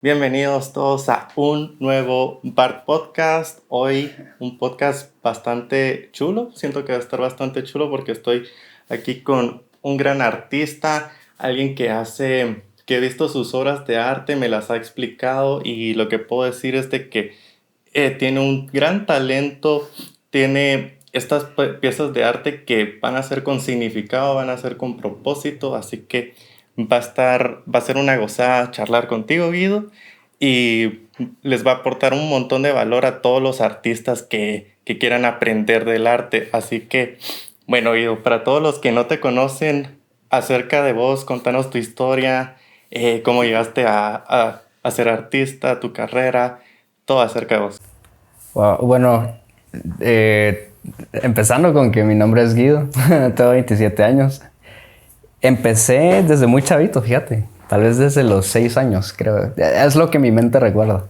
Bienvenidos todos a un nuevo Bart Podcast. Hoy un podcast bastante chulo. Siento que va a estar bastante chulo porque estoy aquí con un gran artista, alguien que he visto sus obras de arte, me las ha explicado y lo que puedo decir es de que tiene un gran talento, tiene estas piezas de arte que van a ser con significado, van a ser con propósito, así que va a ser una gozada charlar contigo, Guido, y les va a aportar un montón de valor a todos los artistas que quieran aprender del arte. Así que, bueno, Guido, para todos los que no te conocen, acerca de vos, contanos tu historia, cómo llegaste a ser artista, tu carrera, todo acerca de vos. Wow, bueno, empezando con que mi nombre es Guido, tengo 27 años. Empecé desde muy chavito, fíjate, tal vez desde los 6 años, creo. Es lo que mi mente recuerda.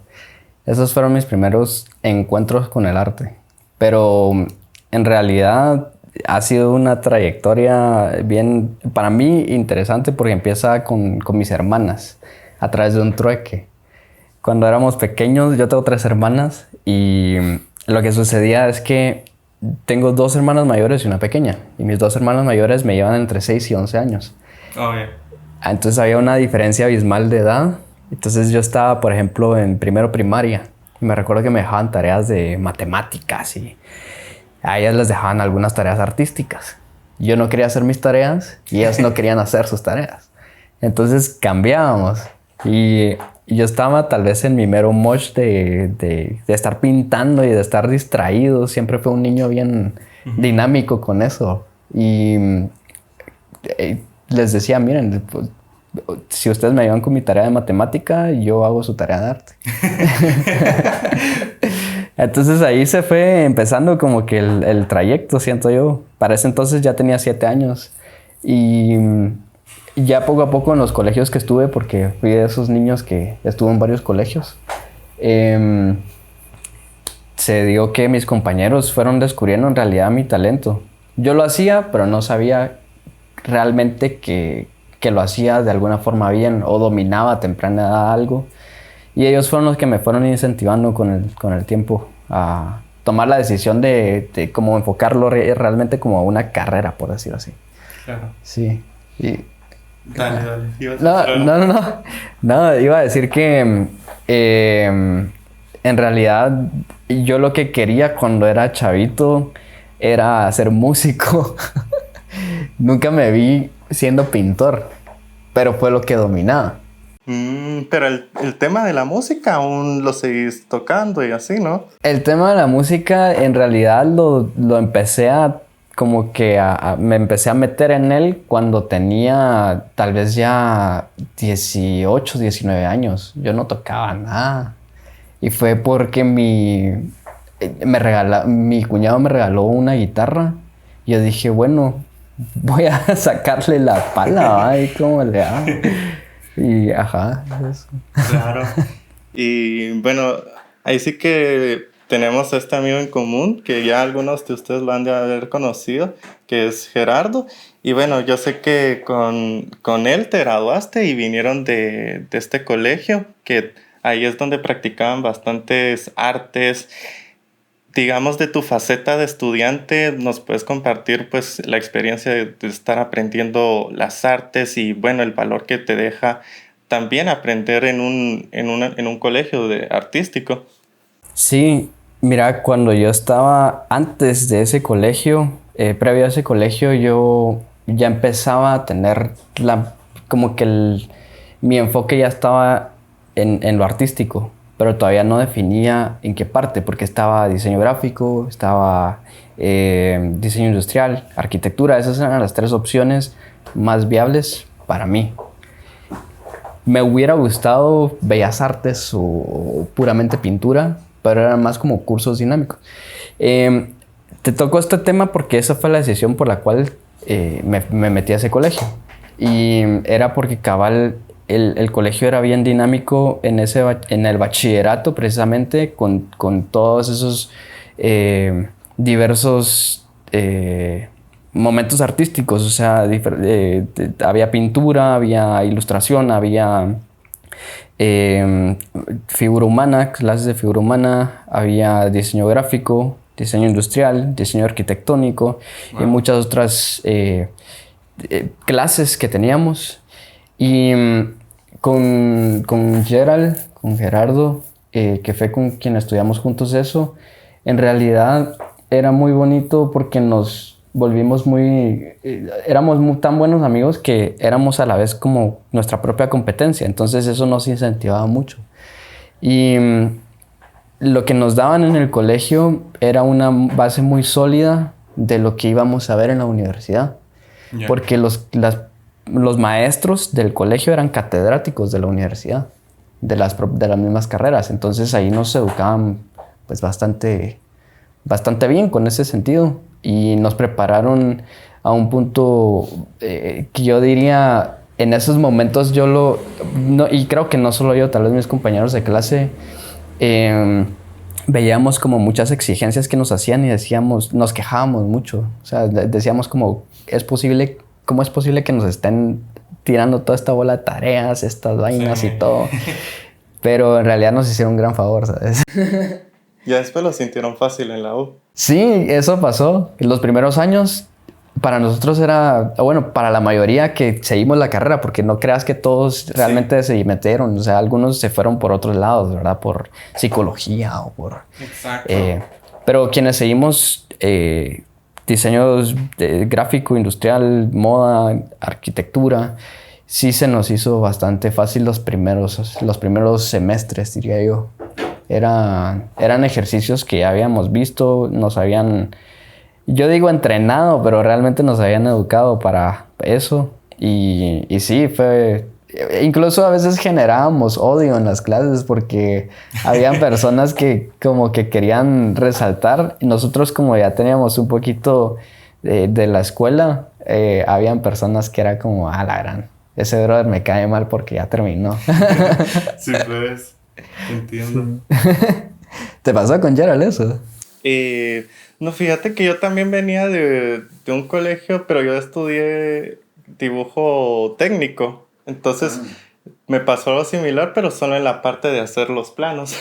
Esos fueron mis primeros encuentros con el arte. Pero en realidad ha sido una trayectoria bien, para mí, interesante porque empieza con mis hermanas a través de un trueque. Cuando éramos pequeños, yo tengo 3 hermanas y lo que sucedía es que tengo 2 hermanas mayores y una pequeña. Y mis 2 hermanas mayores me llevan entre 6 y 11 años. Oh, yeah. Entonces había una diferencia abismal de edad. Entonces yo estaba, por ejemplo, en primero primaria. Y me recuerdo que me dejaban tareas de matemáticas y a ellas les dejaban algunas tareas artísticas. Yo no quería hacer mis tareas y ellas no querían hacer sus tareas. Entonces cambiábamos. Y yo estaba tal vez en mi mero mosh de estar pintando y de estar distraído. Siempre fue un niño bien dinámico con eso. Y les decía, miren, pues, si ustedes me ayudan con mi tarea de matemática, yo hago su tarea de arte. Entonces ahí se fue empezando como que el trayecto, siento yo. Para ese entonces ya tenía 7 años. Y ya poco a poco en los colegios que estuve, porque fui de esos niños que estuvo en varios colegios, se dio que mis compañeros fueron descubriendo en realidad mi talento. Yo lo hacía, pero no sabía realmente que lo hacía de alguna forma bien o dominaba a temprana edad algo. Y ellos fueron los que me fueron incentivando con el tiempo a tomar la decisión de cómo enfocarlo realmente como una carrera, por decirlo así. Claro. Sí. Y, Dale. no, iba a decir que en realidad yo lo que quería cuando era chavito era ser músico. Nunca me vi siendo pintor, pero fue lo que dominaba. Pero el tema de la música aún lo seguís tocando y así, ¿no? El tema de la música en realidad lo empecé a como que me empecé a meter en él cuando tenía tal vez ya 18, 19 años. Yo no tocaba nada. Y fue porque mi cuñado me regaló una guitarra. Y yo dije, bueno, voy a sacarle la pala, ¿y cómo le hago? Y ajá, eso. Claro. Y bueno, ahí sí que tenemos este amigo en común que ya algunos de ustedes lo han de haber conocido, que es Gerardo. Y bueno, yo sé que con él te graduaste y vinieron de este colegio, que ahí es donde practicaban bastantes artes. Digamos, de tu faceta de estudiante, ¿nos puedes compartir pues la experiencia de estar aprendiendo las artes y bueno, el valor que te deja también aprender en un colegio artístico? Sí, mira, cuando yo estaba antes de ese colegio, previo a ese colegio, yo ya empezaba a tener como que mi enfoque ya estaba en lo artístico, pero todavía no definía en qué parte, porque estaba diseño gráfico, estaba diseño industrial, arquitectura. Esas eran las 3 opciones más viables para mí. Me hubiera gustado bellas artes o puramente pintura, pero eran más como cursos dinámicos. Te tocó este tema porque esa fue la decisión por la cual me metí a ese colegio. Y era porque cabal el colegio era bien dinámico en el bachillerato, precisamente con todos esos diversos momentos artísticos. O sea, había pintura, había ilustración, había figura humana, clases de figura humana, había diseño gráfico, diseño industrial, diseño arquitectónico y muchas otras clases que teníamos. Y con Gerardo, que fue con quien estudiamos juntos eso, en realidad era muy bonito porque nos volvimos éramos tan buenos amigos que éramos a la vez como nuestra propia competencia. Entonces eso nos incentivaba mucho. Y lo que nos daban en el colegio era una base muy sólida de lo que íbamos a ver en la universidad. Yeah. Porque los maestros del colegio eran catedráticos de la universidad, de las mismas carreras. Entonces ahí nos educaban pues bastante bien con ese sentido. Y nos prepararon a un punto que yo diría, en esos momentos y creo que no solo yo, tal vez mis compañeros de clase, veíamos como muchas exigencias que nos hacían y nos quejábamos mucho. O sea, decíamos ¿cómo es posible que nos estén tirando toda esta bola de tareas, estas vainas y todo? Pero en realidad nos hicieron un gran favor, ¿sabes? Ya después lo sintieron fácil en la U. Sí, eso pasó. En los primeros años, para nosotros era, bueno, para la mayoría que seguimos la carrera, porque no creas que todos realmente se metieron. O sea, algunos se fueron por otros lados, ¿verdad? Por psicología o por... Exacto. Pero quienes seguimos diseños gráfico, industrial, moda, arquitectura, sí se nos hizo bastante fácil los primeros semestres, diría yo. Eran ejercicios que ya habíamos visto, nos habían, yo digo entrenado, pero realmente nos habían educado para eso. Y sí, incluso a veces generábamos odio en las clases porque habían personas que como que querían resaltar. Y nosotros como ya teníamos un poquito de la escuela, habían personas que era como, la gran, ese brother me cae mal porque ya terminó. Sí, pues. Entiendo. ¿Te pasó con Gerald eso? No, fíjate que yo también venía de un colegio, pero yo estudié dibujo técnico. Entonces me pasó algo similar, pero solo en la parte de hacer los planos.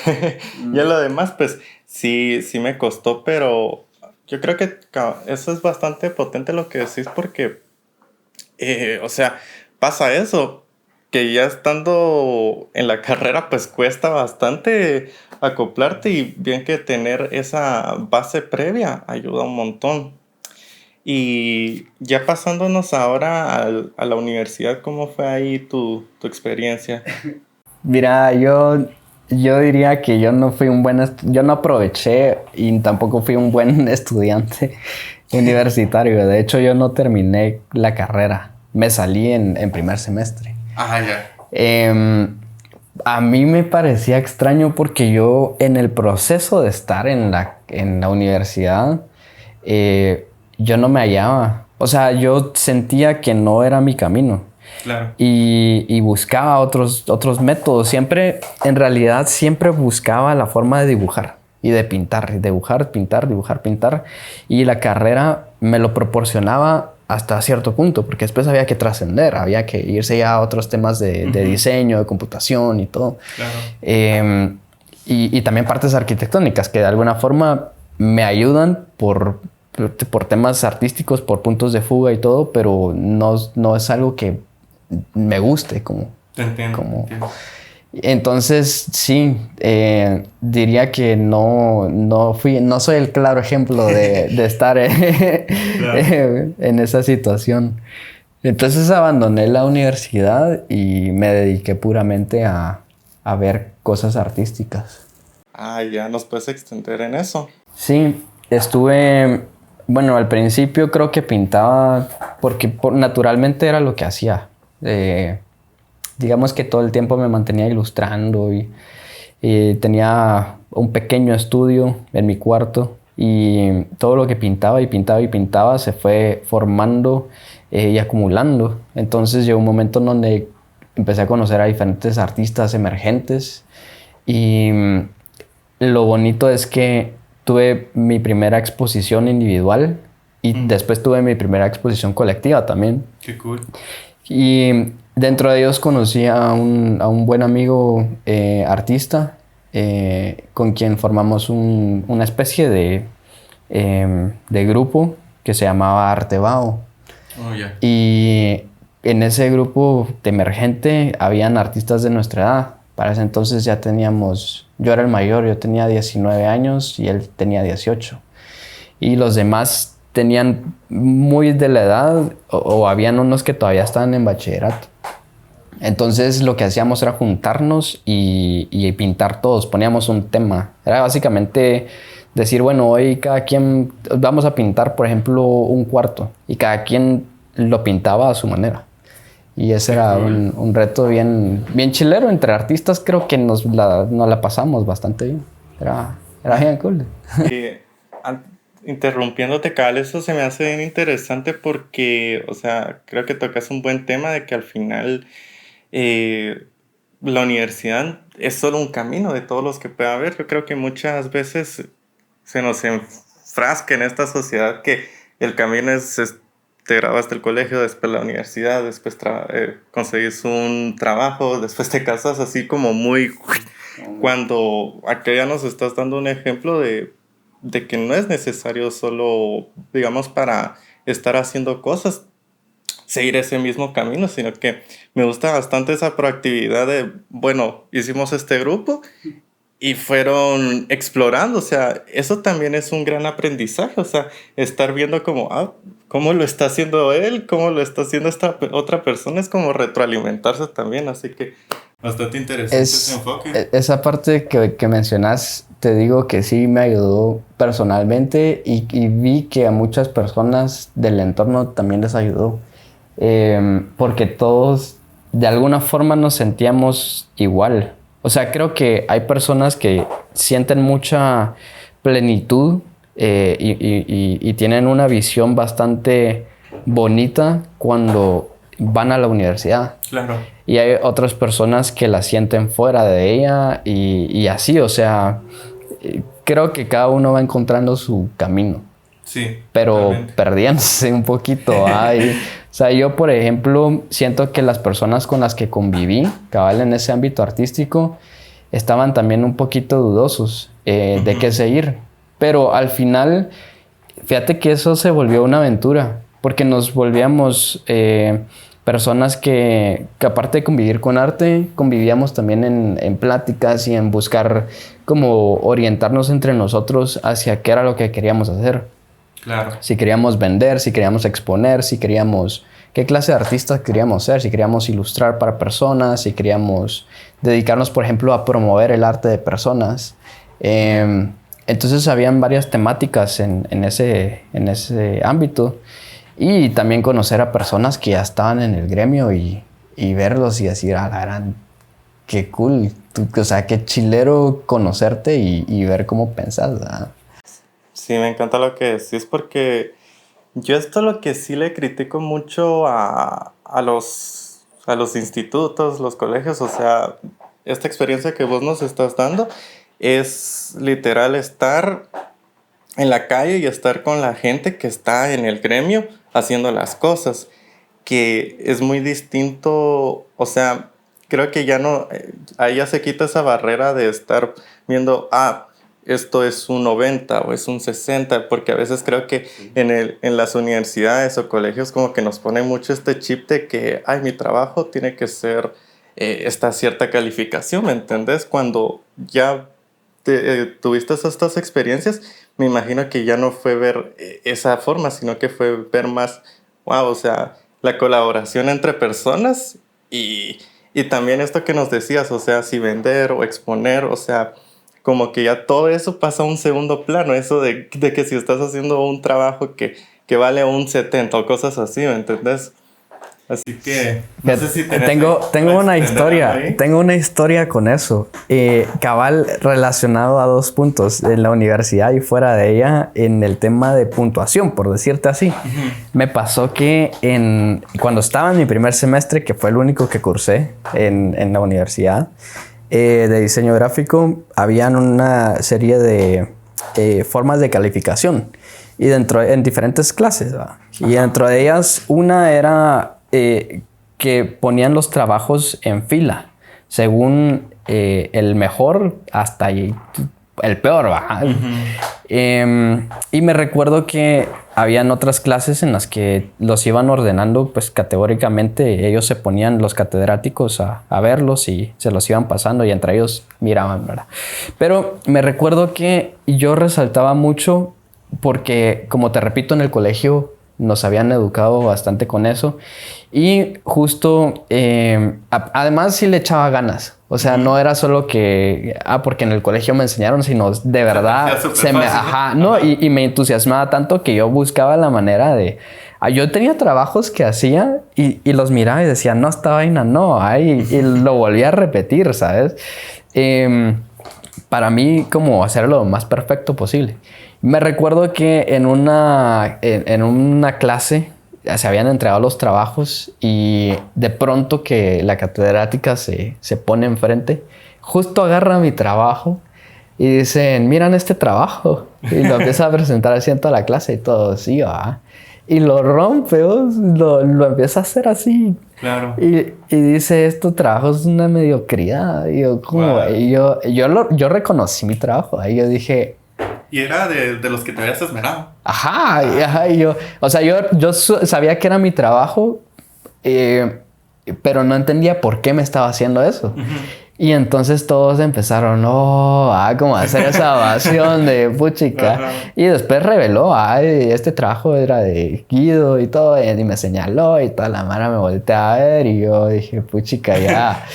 Ya lo demás, pues sí me costó, pero yo creo que eso es bastante potente lo que decís porque, o sea, pasa eso. Que ya estando en la carrera pues cuesta bastante acoplarte y bien que tener esa base previa ayuda un montón. Y ya pasándonos ahora a la universidad, ¿cómo fue ahí tu experiencia? Mira, yo diría que yo no aproveché y tampoco fui un buen estudiante universitario. De hecho, yo no terminé la carrera. Me salí en primer semestre. Ya. A mí me parecía extraño porque yo en el proceso de estar en la universidad, yo no me hallaba. O sea, yo sentía que no era mi camino. Claro. Y buscaba otros métodos. En realidad siempre buscaba la forma de dibujar y de pintar. Dibujar, pintar. Y la carrera me lo proporcionaba hasta cierto punto, porque después había que trascender, había que irse ya a otros temas de diseño, de computación y todo. Claro. Y también partes arquitectónicas que de alguna forma me ayudan por temas artísticos, por puntos de fuga y todo, pero no es algo que me guste como... Te entiendo. Entonces, sí, diría que no soy el claro ejemplo de estar en esa situación. Entonces abandoné la universidad y me dediqué puramente a ver cosas artísticas. Ya nos puedes extender en eso. Sí, bueno, al principio creo que pintaba porque naturalmente era lo que hacía. Digamos que todo el tiempo me mantenía ilustrando y tenía un pequeño estudio en mi cuarto y todo lo que pintaba se fue formando y acumulando. Entonces llegó un momento en donde empecé a conocer a diferentes artistas emergentes y lo bonito es que tuve mi primera exposición individual y después tuve mi primera exposición colectiva también. Qué cool. Y Dentro de ellos conocí a un buen amigo artista con quien formamos una especie de grupo que se llamaba Artebao. Oh, yeah. Y en ese grupo de emergente habían artistas de nuestra edad. Para ese entonces ya teníamos, yo era el mayor, yo tenía 19 años y él tenía 18. Y los demás tenían muy de la edad o habían unos que todavía estaban en bachillerato. Entonces lo que hacíamos era juntarnos y pintar todos, poníamos un tema. Era básicamente decir, bueno, hoy cada quien vamos a pintar, por ejemplo, un cuarto y cada quien lo pintaba a su manera. Y ese era un reto bien chilero entre artistas. Creo que nos la pasamos bastante bien. Era bien cool. Interrumpiéndote, cabal, eso se me hace bien interesante porque, o sea, creo que tocas un buen tema de que al final la universidad es solo un camino de todos los que pueda haber. Yo creo que muchas veces se nos enfrasca en esta sociedad que el camino es te graduaste del colegio, después la universidad, después conseguís un trabajo, después te casas, así como muy... Cuando acá ya nos estás dando un ejemplo de que no es necesario solo, digamos, para estar haciendo cosas, seguir ese mismo camino, sino que me gusta bastante esa proactividad de, bueno, hicimos este grupo y fueron explorando, o sea, eso también es un gran aprendizaje, o sea, estar viendo como, cómo lo está haciendo él, cómo lo está haciendo esta otra persona, es como retroalimentarse también, así que bastante interesante ese enfoque. Esa parte que mencionas, te digo que sí me ayudó personalmente y vi que a muchas personas del entorno también les ayudó, porque todos de alguna forma nos sentíamos igual. O sea, creo que hay personas que sienten mucha plenitud y tienen una visión bastante bonita cuando van a la universidad. Claro. Y hay otras personas que la sienten fuera de ella y así, o sea, creo que cada uno va encontrando su camino. Sí. Pero totalmente. perdiéndose un poquito. O sea, yo, por ejemplo, siento que las personas con las que conviví, cabal en ese ámbito artístico, estaban también un poquito dudosos de qué seguir. Pero al final, fíjate que eso se volvió una aventura, porque nos volvíamos personas que aparte de convivir con arte, convivíamos también en pláticas y en buscar como orientarnos entre nosotros hacia qué era lo que queríamos hacer. Claro. Si queríamos vender, si queríamos exponer, si queríamos... ¿Qué clase de artistas queríamos ser? Si queríamos ilustrar para personas, si queríamos dedicarnos, por ejemplo, a promover el arte de personas. Entonces, habían varias temáticas en ese ámbito. Y también conocer a personas que ya estaban en el gremio y verlos y decir, la gran, qué cool. O sea, qué chilero conocerte y ver cómo pensás, ¿verdad? Sí, me encanta lo que decís porque yo esto lo que sí le critico mucho a los institutos, los colegios, o sea, esta experiencia que vos nos estás dando es literal estar en la calle y estar con la gente que está en el gremio haciendo las cosas, que es muy distinto, o sea, creo que ya no, ahí ya se quita esa barrera de estar viendo, esto es un 90 o es un 60, porque a veces creo que en las universidades o colegios como que nos ponen mucho este chip de que, mi trabajo tiene que ser esta cierta calificación, ¿me entendés? Cuando ya tuviste estas experiencias, me imagino que ya no fue ver esa forma, sino que fue ver más, o sea, la colaboración entre personas y también esto que nos decías, o sea, si vender o exponer, o sea, como que ya todo eso pasa a un segundo plano, eso de que si estás haciendo un trabajo que vale un 70 o cosas así, ¿me entendés? Así que no sé si tengo una historia con eso. Cabal relacionado a dos puntos, en la universidad y fuera de ella, en el tema de puntuación, por decirte así. Me pasó que cuando estaba en mi primer semestre, que fue el único que cursé en la universidad, de diseño gráfico, habían una serie de formas de calificación y en diferentes clases, ¿va? Y dentro de ellas una era que ponían los trabajos en fila, según el mejor hasta ahí, el peor, ¿va? Y me recuerdo que habían otras clases en las que los iban ordenando, pues categóricamente ellos se ponían, los catedráticos, a verlos y se los iban pasando y entre ellos miraban, ¿verdad? Pero me recuerdo que yo resaltaba mucho porque, como te repito, en el colegio nos habían educado bastante con eso y justo, además sí le echaba ganas. O sea, no era solo que, porque en el colegio me enseñaron, sino de verdad y me entusiasmaba tanto que yo buscaba la manera de... Yo tenía trabajos que hacía y los miraba y decía, no, esta vaina no, y lo volvía a repetir, ¿sabes? Para mí, como hacerlo lo más perfecto posible. Me recuerdo que en una clase se habían entregado los trabajos y de pronto que la catedrática se pone enfrente, justo agarra mi trabajo y dicen, miran este trabajo. Y lo empieza a presentar así en toda la clase y todo, sí, va. Y lo rompe, lo empieza a hacer así. Claro. Y dice, este trabajo es una mediocridad. Y yo, ¿cómo? Wow. Y yo reconocí mi trabajo. Ahí yo dije... Y era de los que te habías esmerado. Ajá, y yo... O sea, yo sabía que era mi trabajo, pero no entendía por qué me estaba haciendo eso. Uh-huh. Y entonces todos empezaron, como a hacer esa ovación de puchica. Uh-huh. Y después reveló, este trabajo era de Guido y todo. Y me señaló y toda la mara me voltea a ver. Y yo dije, puchica, ya.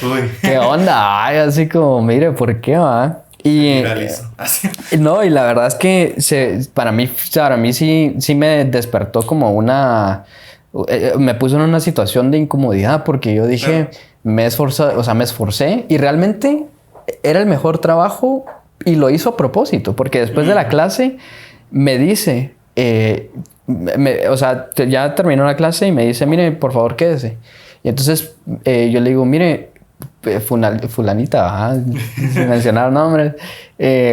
¿Qué onda? Así como, mire, ¿por qué, va? Y no, y la verdad es que para mí sí me despertó como me puso en una situación de incomodidad porque yo dije, me esforcé y realmente era el mejor trabajo y lo hizo a propósito porque después de la clase me dice, ya terminó la clase y me dice, mire, por favor, quédese. Y entonces yo le digo, mire, fulanita, sin mencionar nombres,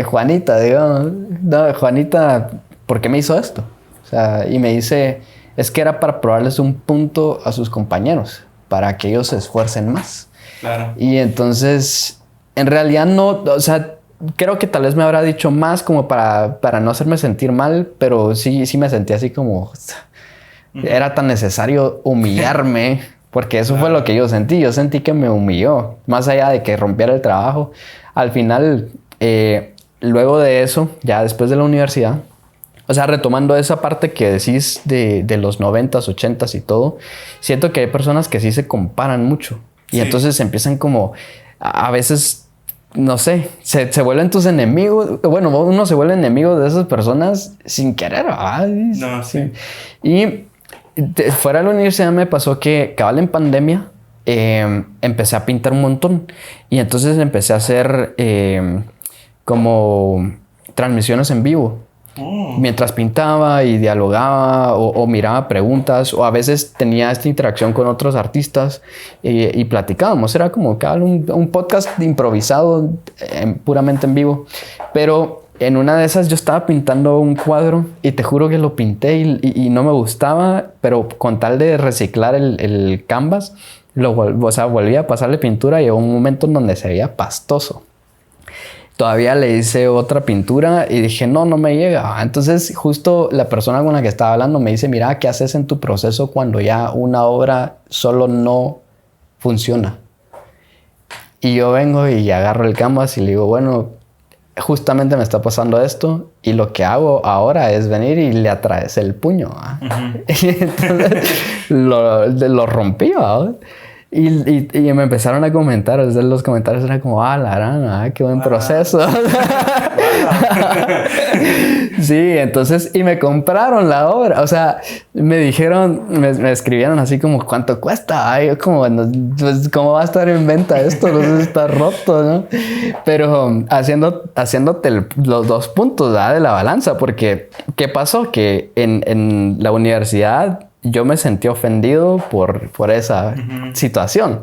Juanita, digo, no, Juanita, ¿por qué me hizo esto? O sea, y me dice, es que era para probarles un punto a sus compañeros, para que ellos se esfuercen más. Claro. Y entonces, en realidad no, o sea, creo que tal vez me habrá dicho más como para no hacerme sentir mal, pero sí me sentí así como, era tan necesario humillarme. Porque eso fue lo que yo sentí. Yo sentí que me humilló. Más allá de que rompiera el trabajo. Al final, luego de eso, ya después de la universidad, o sea, retomando esa parte que decís de los 90s, 80s y todo, siento que hay personas que sí se comparan mucho. Y sí. Entonces empiezan como, a veces, no sé, se vuelven tus enemigos. Bueno, uno se vuelve enemigo de esas personas sin querer, ¿verdad? No, sí. Y... fuera de la universidad me pasó que cabal en pandemia empecé a pintar un montón y entonces empecé a hacer como transmisiones en vivo mientras pintaba y dialogaba o miraba preguntas o a veces tenía esta interacción con otros artistas y platicábamos. Era como cabal un podcast improvisado puramente en vivo, pero en una de esas yo estaba pintando un cuadro y te juro que lo pinté y no me gustaba, pero con tal de reciclar el canvas, volví a pasarle pintura y llegó un momento en donde se veía pastoso. Todavía le hice otra pintura y dije, no me llega. Entonces justo la persona con la que estaba hablando me dice, mira, ¿qué haces en tu proceso cuando ya una obra solo no funciona? Y yo vengo y agarro el canvas y le digo, bueno, justamente me está pasando esto y lo que hago ahora es venir y le atravesé el puño. Uh-huh. Y entonces lo rompí. Y me empezaron a comentar. Desde los comentarios era como, la gran, qué buen proceso. Sí, entonces, y me compraron la obra. O sea, me dijeron, me escribieron así como, ¿cuánto cuesta? Yo como, pues, ¿cómo va a estar en venta esto? No sé si está roto, ¿no? Pero haciéndote los dos puntos de la balanza, porque ¿qué pasó? Que en la universidad yo me sentí ofendido por esa situación.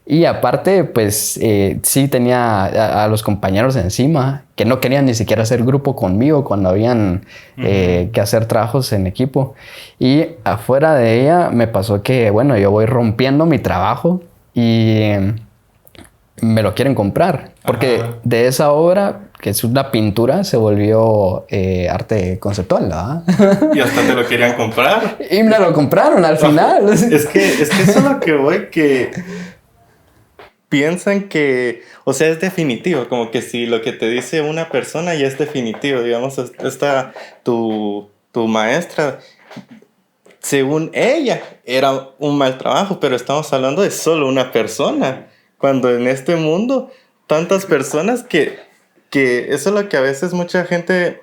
Y aparte, pues sí tenía a los compañeros encima que no querían ni siquiera hacer grupo conmigo cuando habían que hacer trabajos en equipo. Y afuera de ella me pasó que, bueno, yo voy rompiendo mi trabajo y me lo quieren comprar. Porque de esa obra, que es una pintura, se volvió arte conceptual, ¿verdad? Y hasta te lo querían comprar. Y me lo compraron al final. Es que eso es lo que voy, que piensan que, o sea, es definitivo, como que si lo que te dice una persona ya es definitivo, digamos, esta, tu maestra, según ella, era un mal trabajo, pero estamos hablando de solo una persona, cuando en este mundo, tantas personas que eso es lo que a veces mucha gente,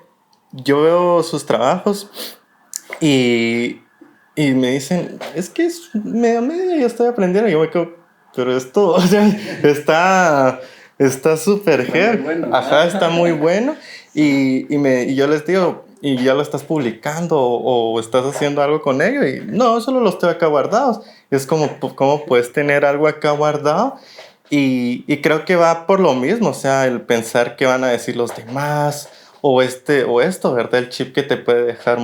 yo veo sus trabajos y me dicen, es que es medio yo estoy aprendiendo, y yo me quedo, pero esto, o sea, está súper heavy. Bueno, ajá, está muy bueno. Y yo les digo, ¿y ya lo estás publicando o estás haciendo algo con ello? Y no, solo los tengo acá guardados. Y es como, ¿cómo puedes tener algo acá guardado? Y creo que va por lo mismo, o sea, el pensar qué van a decir los demás, o esto, ¿verdad? El chip que te puede dejar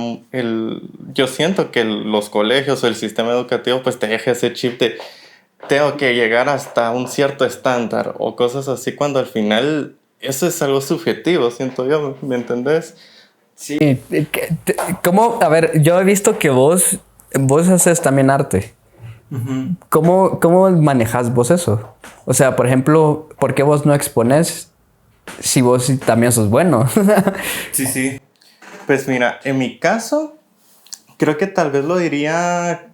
yo siento que los colegios o el sistema educativo pues te deja ese chip de tengo que llegar hasta un cierto estándar o cosas así, cuando al final eso es algo subjetivo, siento yo, ¿me entendés? Sí. ¿Cómo? A ver, yo he visto que vos haces también arte. Uh-huh. ¿Cómo manejas vos eso? O sea, por ejemplo, ¿por qué vos no expones si vos también sos bueno? Sí. Pues mira, en mi caso, creo que tal vez lo diría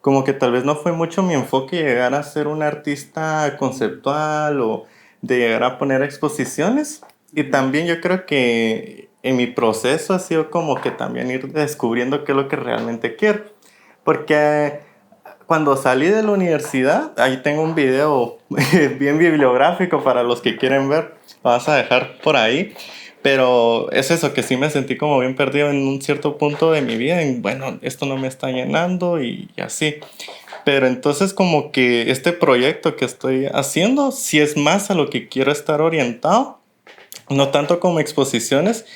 como que tal vez no fue mucho mi enfoque llegar a ser un artista conceptual o de llegar a poner exposiciones. Y también yo creo que en mi proceso ha sido como que también ir descubriendo qué es lo que realmente quiero. Porque cuando salí de la universidad, ahí tengo un video bien bibliográfico para los que quieren ver, lo vas a dejar por ahí. Pero es eso, que sí me sentí como bien perdido en un cierto punto de mi vida, en bueno, esto no me está llenando y así. Pero entonces como que este proyecto que estoy haciendo, sí es más a lo que quiero estar orientado, no tanto como exposiciones,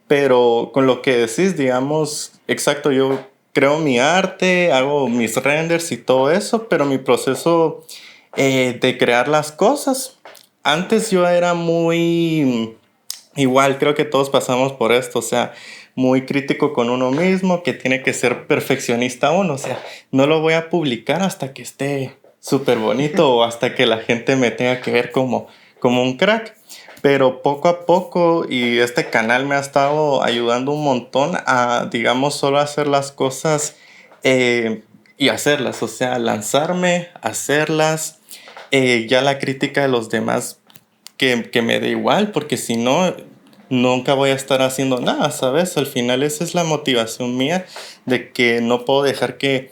pero con lo que decís, digamos, exacto, yo creo mi arte, hago mis renders y todo eso, pero mi proceso de crear las cosas, antes yo era muy... Igual creo que todos pasamos por esto, o sea, muy crítico con uno mismo, que tiene que ser perfeccionista uno, o sea, no lo voy a publicar hasta que esté súper bonito o hasta que la gente me tenga que ver como un crack. Pero poco a poco, y este canal me ha estado ayudando un montón a, digamos, solo hacer las cosas y hacerlas, o sea, lanzarme, hacerlas, ya la crítica de los demás que me dé igual, porque si no, nunca voy a estar haciendo nada, ¿sabes? Al final esa es la motivación mía, de que no puedo dejar que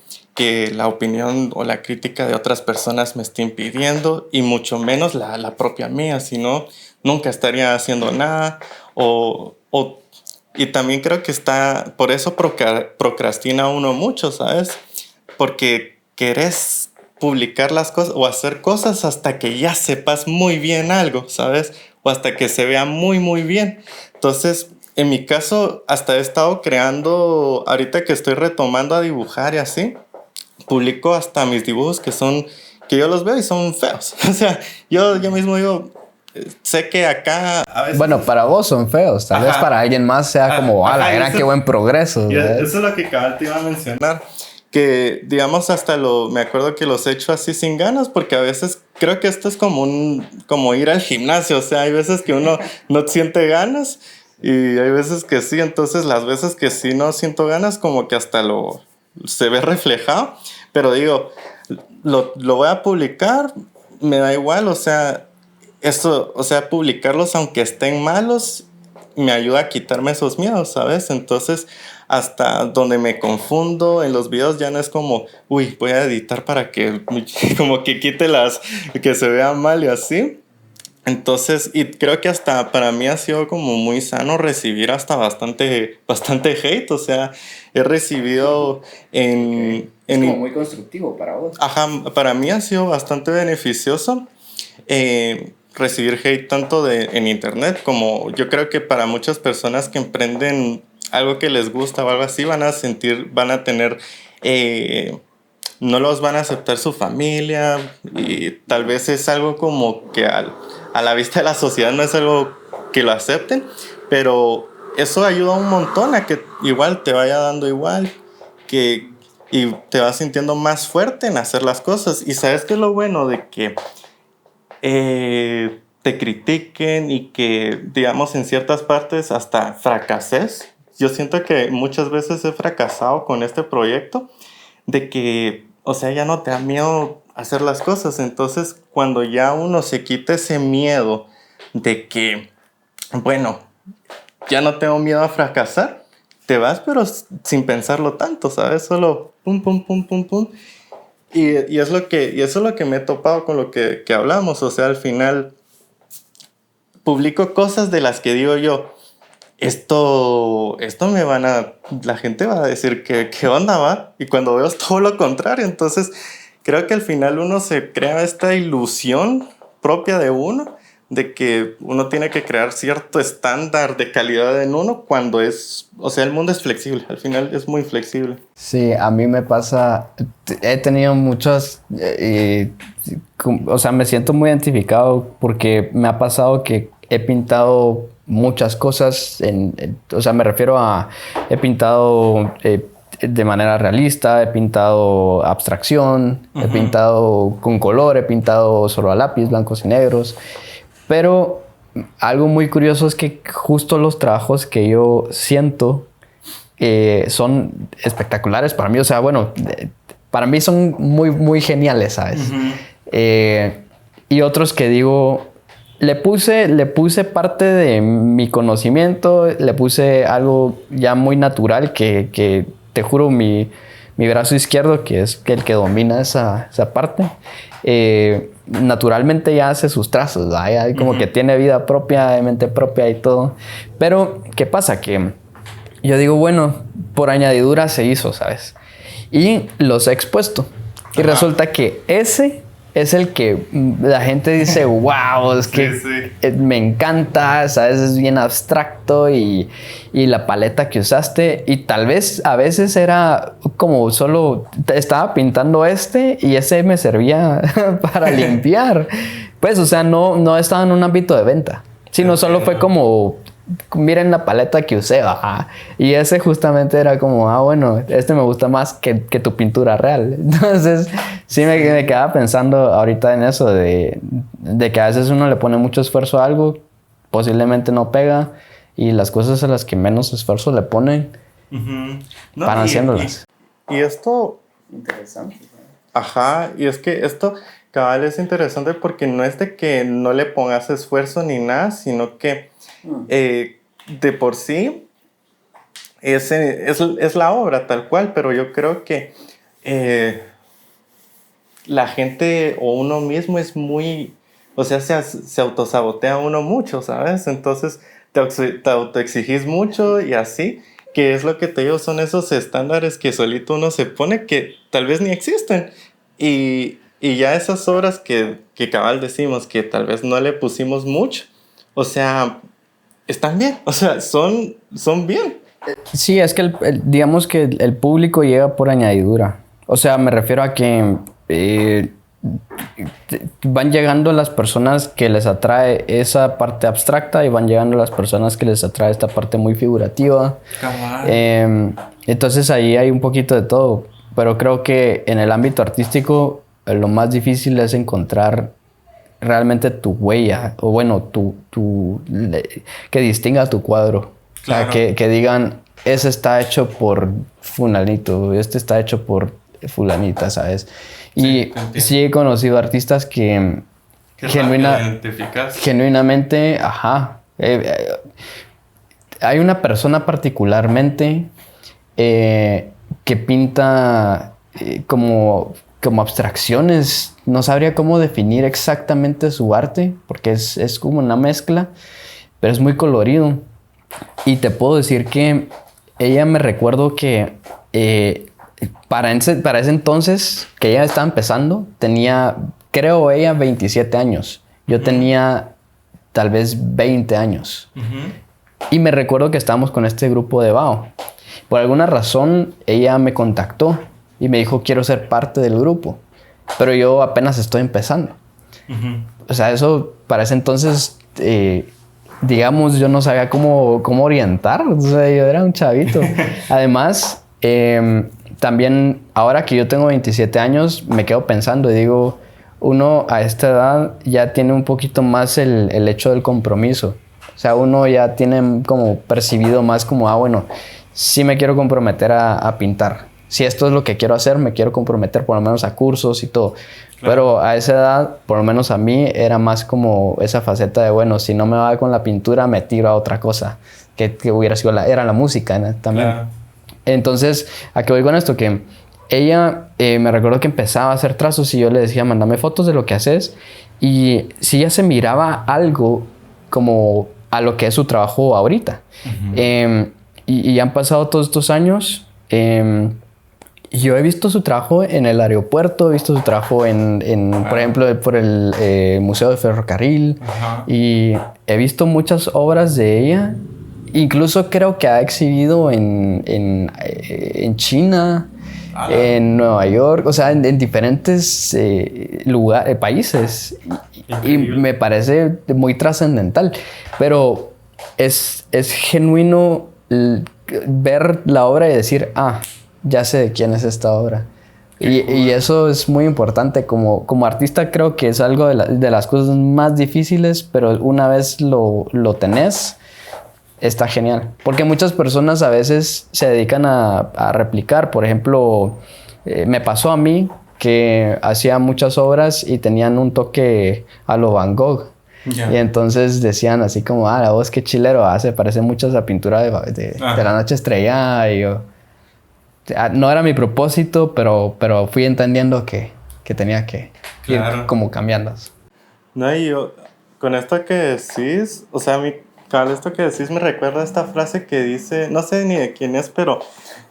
la opinión o la crítica de otras personas me esté impidiendo, y mucho menos la propia mía, si no, nunca estaría haciendo nada. Y también creo que por eso procrastina uno mucho, ¿sabes? Porque querés publicar las cosas o hacer cosas hasta que ya sepas muy bien algo, ¿sabes? O hasta que se vea muy, muy bien. Entonces, en mi caso, hasta he estado creando, ahorita que estoy retomando a dibujar y así, publico hasta mis dibujos que yo los veo y son feos. O sea, yo mismo digo, sé que acá a veces... Bueno, para vos son feos, tal vez para alguien más sea como, ¡ala, era qué buen progreso! Eso es lo que cabal te iba a mencionar. Que, digamos, me acuerdo que los he hecho así sin ganas, porque a veces creo que esto es como ir al gimnasio, o sea, hay veces que uno no siente ganas y hay veces que sí, entonces las veces que sí no siento ganas, como que hasta se ve reflejado, pero digo, lo voy a publicar, me da igual, o sea, publicarlos aunque estén malos, me ayuda a quitarme esos miedos, ¿sabes? Entonces, hasta donde me confundo en los videos ya no es como, uy, voy a editar para que como que quite que se vea mal y así. Entonces, y creo que hasta para mí ha sido como muy sano recibir hasta bastante hate. O sea, he recibido Okay. Es como muy constructivo para vos. Ajá, para mí ha sido bastante beneficioso recibir hate tanto en internet como yo creo que para muchas personas que emprenden algo que les gusta o algo así van a tener... no los van a aceptar su familia y tal vez es algo como que a la vista de la sociedad no es algo que lo acepten, pero eso ayuda un montón a que igual te vaya dando igual, y te vas sintiendo más fuerte en hacer las cosas. Y sabes que lo bueno de que te critiquen y que, digamos, en ciertas partes hasta fracases. Yo siento que muchas veces he fracasado con este proyecto, de que, o sea, ya no te da miedo hacer las cosas. Entonces, cuando ya uno se quita ese miedo de que, bueno, ya no tengo miedo a fracasar, te vas, pero sin pensarlo tanto, ¿sabes? Solo pum, pum, pum, pum, pum. Y eso es lo que me he topado con lo que hablamos. O sea, al final publico cosas de las que digo yo, esto la gente va a decir que qué onda va, y cuando veo es todo lo contrario. Entonces creo que al final uno se crea esta ilusión propia de uno, de que uno tiene que crear cierto estándar de calidad en uno cuando o sea, el mundo es flexible, al final es muy flexible. Sí, a mí me pasa, he tenido muchas, o sea, me siento muy identificado porque me ha pasado que he pintado muchas cosas, o sea, me refiero a, he pintado de manera realista, he pintado abstracción, he pintado con color, he pintado solo a lápiz, blancos y negros, pero algo muy curioso es que justo los trabajos que yo siento son espectaculares para mí. O sea, bueno, para mí son muy, muy geniales, ¿sabes? Y otros que digo, le puse parte de mi conocimiento, le puse algo ya muy natural que te juro, mi brazo izquierdo, que es el que domina esa parte, naturalmente ya hace sus trazos, ¿verdad? Ya como que tiene vida propia, mente propia y todo. Pero, ¿qué pasa? Que yo digo, bueno, por añadidura se hizo, ¿sabes? Y los he expuesto. Y resulta que ese es el que la gente dice, wow, es que sí. Me encanta, ¿sabes? Es bien abstracto y la paleta que usaste. Y tal vez a veces era como solo estaba pintando y ese me servía para limpiar. Pues, o sea, no estaba en un ámbito de venta, sino solo fue como... miren la paleta que usé, ajá. Y ese justamente era como, bueno, me gusta más que tu pintura real. Entonces, sí me quedaba pensando ahorita en eso de que a veces uno le pone mucho esfuerzo a algo, posiblemente no pega, y las cosas a las que menos esfuerzo le ponen, van haciéndolas. Y esto... interesante. Ajá, y es que esto, cabal, es interesante porque no es de que no le pongas esfuerzo ni nada, sino que de por sí es la obra tal cual, pero yo creo que la gente o uno mismo es muy, o sea, se autosabotea uno mucho, ¿sabes? Entonces te autoexigís mucho y así, que es lo que te digo, son esos estándares que solito uno se pone que tal vez ni existen. Y ya esas obras que cabal decimos que tal vez no le pusimos mucho, o sea, están bien, o sea, son bien. Sí, es que digamos que el público llega por añadidura. O sea, me refiero a que van llegando las personas que les atrae esa parte abstracta y van llegando las personas que les atrae esta parte muy figurativa. Entonces ahí hay un poquito de todo. Pero creo que en el ámbito artístico lo más difícil es encontrar realmente tu huella, o bueno, que distinga tu cuadro. Claro. O sea, que digan, ese está hecho por fulanito, este está hecho por fulanita, ¿sabes? Sí, y sí he conocido artistas que genuinamente, ajá. Hay una persona particularmente que pinta como como abstracciones. No sabría cómo definir exactamente su arte, porque es como una mezcla, pero es muy colorido. Y te puedo decir que ella, me recuerdo que para ese entonces, que ella estaba empezando, tenía, creo ella, 27 años. Yo tenía tal vez 20 años. Y me recuerdo que estábamos con este grupo de Bao. Por alguna razón, ella me contactó y me dijo, quiero ser parte del grupo. Pero yo apenas estoy empezando. O sea, eso para ese entonces, digamos, yo no sabía cómo orientar. O sea, yo era un chavito. Además, también ahora que yo tengo 27 años, me quedo pensando y digo, uno a esta edad ya tiene un poquito más el hecho del compromiso. O sea, uno ya tiene como percibido más como, bueno, sí me quiero comprometer a pintar. Si esto es lo que quiero hacer, me quiero comprometer por lo menos a cursos y todo. Claro. Pero a esa edad, por lo menos a mí, era más como esa faceta de, bueno, si no me va con la pintura, me tiro a otra cosa. Que hubiera sido era la música, ¿no? También. Claro. Entonces, ¿a qué voy con esto? Que ella, me recuerdo que empezaba a hacer trazos y yo le decía, mándame fotos de lo que haces. Y si ella se miraba algo como a lo que es su trabajo ahorita. Y han pasado todos estos años. Yo he visto su trabajo en el aeropuerto, he visto su trabajo por ejemplo, por el Museo de Ferrocarril. Y he visto muchas obras de ella. Incluso creo que ha exhibido en China, en Nueva York, o sea, en diferentes países. Y me parece muy trascendental. Pero es genuino ver la obra y decir, ya sé de quién es esta obra. Y eso es muy importante. Como artista creo que es algo de las cosas más difíciles, pero una vez lo tenés, está genial. Porque muchas personas a veces se dedican a replicar. Por ejemplo, me pasó a mí que hacía muchas obras y tenían un toque a lo Van Gogh. Y entonces decían así como, la voz qué chilero hace, parece mucho esa pintura de la noche estrellada. Y yo, no era mi propósito, pero fui entendiendo que tenía que ir como cambiando. No, y yo, con esto que decís, o sea, esto que decís me recuerda a esta frase que dice, no sé ni de quién es, pero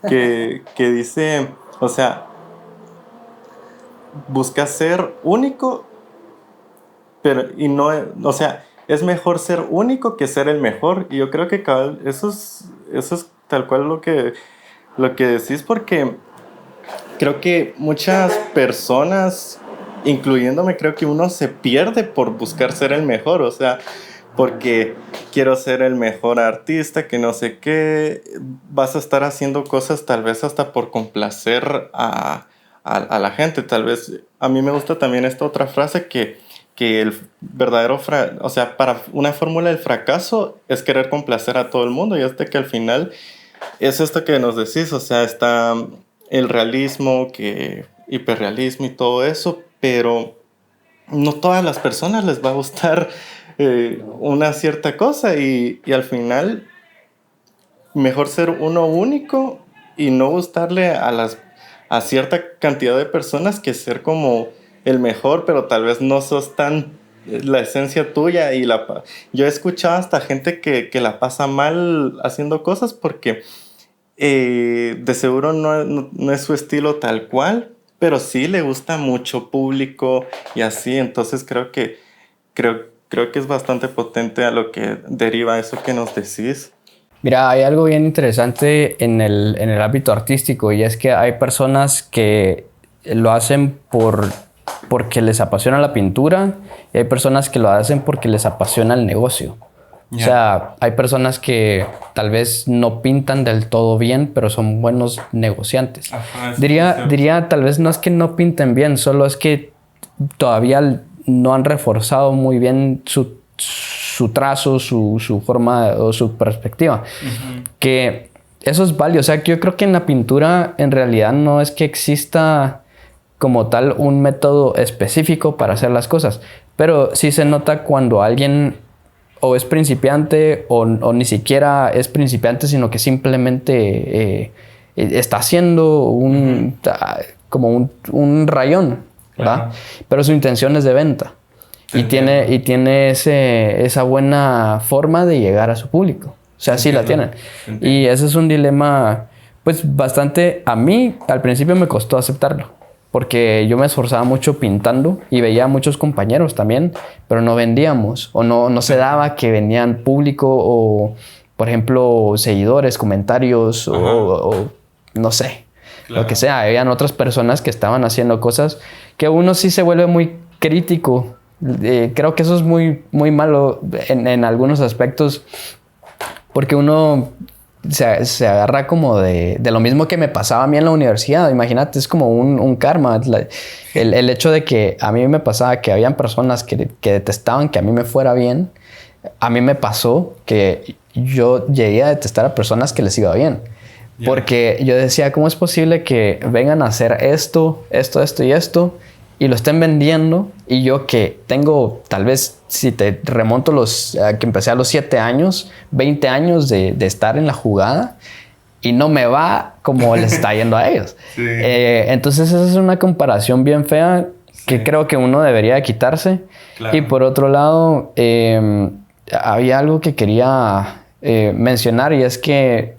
que dice, o sea, busca ser único, y no, o sea, es mejor ser único que ser el mejor. Y yo creo que eso es tal cual lo que decís, porque creo que muchas personas, incluyéndome, creo que uno se pierde por buscar ser el mejor. O sea, porque quiero ser el mejor artista, que no sé qué, vas a estar haciendo cosas tal vez hasta por complacer a la gente. Tal vez, a mí me gusta también esta otra frase que el verdadero, o sea, para una fórmula del fracaso es querer complacer a todo el mundo, y hasta que al final es esto que nos decís, o sea, está el realismo, hiperrealismo y todo eso, pero no todas las personas les va a gustar una cierta cosa, y al final mejor ser uno único y no gustarle a cierta cantidad de personas que ser como el mejor, pero tal vez no sos tan la esencia tuya. Yo he escuchado hasta gente que la pasa mal haciendo cosas porque de seguro no es su estilo tal cual, pero sí le gusta mucho público y así. Entonces creo que es bastante potente a lo que deriva eso que nos decís. Mira, hay algo bien interesante en el ámbito artístico, y es que hay personas que lo hacen porque les apasiona la pintura, y hay personas que lo hacen porque les apasiona el negocio. O sea, hay personas que tal vez no pintan del todo bien, pero son buenos negociantes. Diría tal vez no es que no pinten bien, solo es que todavía no han reforzado muy bien su trazo, su forma o su perspectiva. Que eso es válido. O sea, que yo creo que en la pintura en realidad no es que exista como tal un método específico para hacer las cosas, pero sí se nota cuando alguien o es principiante o ni siquiera es principiante, sino que simplemente está haciendo como un rayón, ¿verdad? Pero su intención es de venta. Y tiene esa buena forma de llegar a su público. O sea, sí la tienen. Y ese es un dilema, pues bastante... A mí, al principio me costó aceptarlo. Porque yo me esforzaba mucho pintando y veía a muchos compañeros también, pero no vendíamos. O no se daba que venían público o, por ejemplo, seguidores, comentarios o no sé. Claro. Lo que sea. Habían otras personas que estaban haciendo cosas que uno sí se vuelve muy crítico. Creo que eso es muy, muy malo en algunos aspectos, porque uno se agarra como de lo mismo que me pasaba a mí en la universidad. Imagínate, es como un karma. El hecho de que a mí me pasaba que habían personas que detestaban que a mí me fuera bien. A mí me pasó que yo llegué a detestar a personas que les iba bien. Yeah. Porque yo decía, ¿cómo es posible que vengan a hacer esto y esto y lo estén vendiendo? Y yo que tengo, tal vez, si te remonto que empecé a los 7 años, 20 años de estar en la jugada y no me va como les está yendo a ellos. Sí. Entonces esa es una comparación bien fea que creo que uno debería quitarse. Claro. Y por otro lado, había algo que quería mencionar, y es que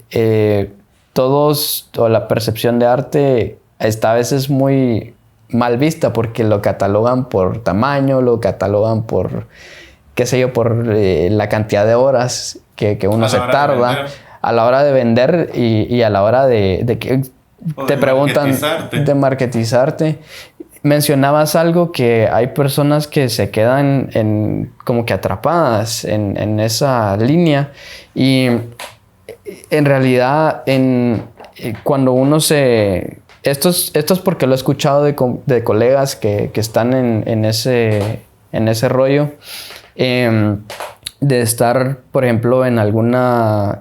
todos, o la percepción de arte está a veces muy mal vista porque lo catalogan por tamaño, lo catalogan por, qué sé yo, por la cantidad de horas que uno se tarda a la hora de vender y a la hora de que te preguntan de marketizarte. Mencionabas algo que hay personas que se quedan como que atrapadas en esa línea, y en realidad cuando uno esto es porque lo he escuchado de colegas que están en ese rollo, de estar, por ejemplo, en alguna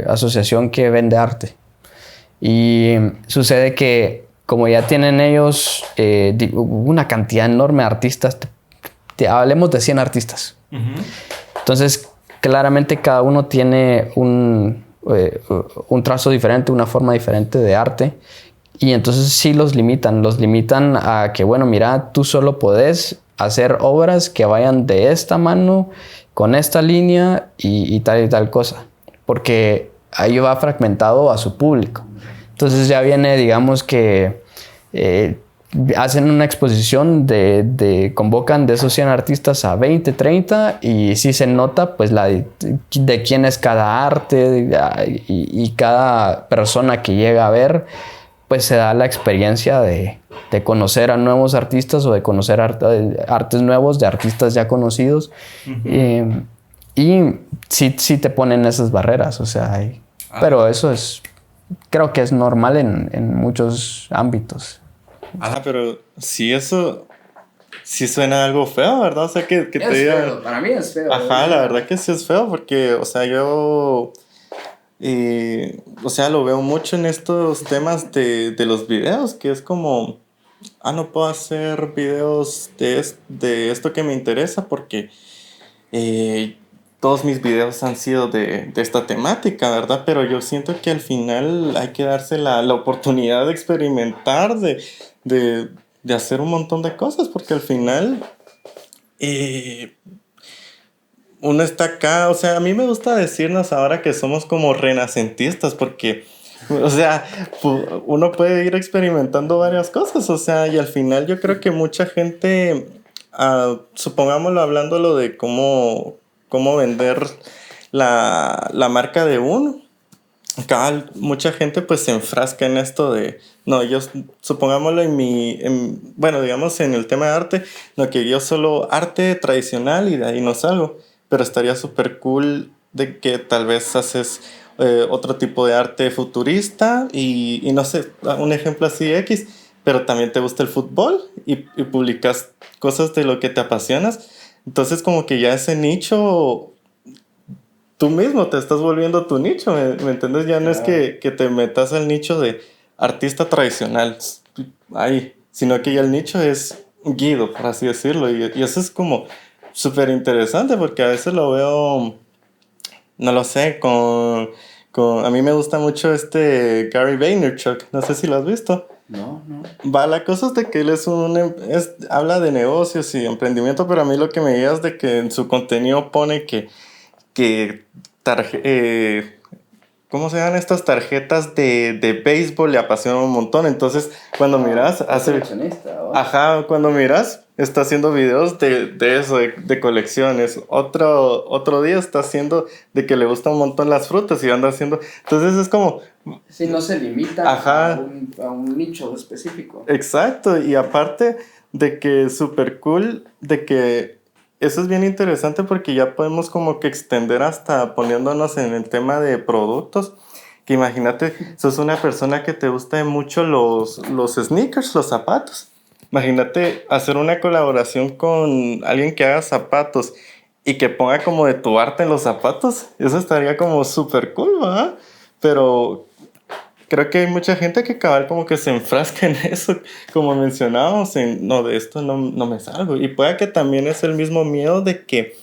asociación que vende arte. Y sucede que como ya tienen ellos una cantidad enorme de artistas, hablemos de 100 artistas. Uh-huh. Entonces, claramente cada uno tiene un trazo diferente, una forma diferente de arte. Y entonces sí los limitan a que, bueno, mira, tú solo podés hacer obras que vayan de esta mano, con esta línea y tal cosa. Porque ahí va fragmentado a su público. Entonces ya viene, digamos que hacen una exposición convocan de esos 100 artistas a 20, 30, y sí se nota pues de quién es cada arte, y cada persona que llega a ver, pues se da la experiencia de conocer a nuevos artistas o de conocer artes nuevos de artistas ya conocidos. Uh-huh. Y sí te ponen esas barreras, o sea, pero eso creo que es normal en muchos ámbitos. Pero sí, eso sí suena algo feo, ¿verdad? O sea, que te digan... feo, para mí es feo. Ajá, la verdad que sí es feo, porque, o sea, yo... o sea, lo veo mucho en estos temas de los videos, que es como... no puedo hacer videos de esto que me interesa porque... todos mis videos han sido de esta temática, ¿verdad? Pero yo siento que al final hay que darse la oportunidad de experimentar, de hacer un montón de cosas, porque al final uno está acá, o sea, a mí me gusta decirnos ahora que somos como renacentistas, porque, o sea, uno puede ir experimentando varias cosas, o sea, y al final yo creo que mucha gente, supongámoslo hablándolo de cómo vender la marca de uno. Acá mucha gente pues se enfrasca en esto de, no, yo supongámoslo bueno, digamos en el tema de arte, no, que yo solo arte tradicional y de ahí no salgo, pero estaría súper cool de que tal vez haces otro tipo de arte futurista y no sé, un ejemplo así X, pero también te gusta el fútbol y publicas cosas de lo que te apasionas. Entonces como que ya ese nicho, tú mismo te estás volviendo tu nicho, ¿me entiendes? Ya no es que te metas al nicho de artista tradicional, ahí, sino que ya el nicho es Guido, por así decirlo. Y eso es como súper interesante porque a veces lo veo, no lo sé, con A mí me gusta mucho Gary Vaynerchuk, no sé si lo has visto. No. La cosa es de que él habla de negocios y emprendimiento, pero a mí lo que me guía es de que en su contenido pone que ¿cómo se llaman estas tarjetas de béisbol? Le apasionan un montón. Entonces, cuando miras, cuando miras, está haciendo videos de eso, de colecciones. Otro día está haciendo de que le gustan un montón las frutas y anda haciendo. Entonces es como. Sí, no se limita a un nicho específico. Exacto, y aparte de que es súper cool, de que eso es bien interesante porque ya podemos como que extender hasta poniéndonos en el tema de productos. Que imagínate, sos una persona que te gusta mucho los sneakers, los zapatos. Imagínate hacer una colaboración con alguien que haga zapatos y que ponga como de tu arte en los zapatos. Eso estaría como súper cool, ¿verdad? Pero creo que hay mucha gente que cabal como que se enfrasca en eso, como mencionábamos, no, de esto no me salgo. Y puede que también es el mismo miedo de que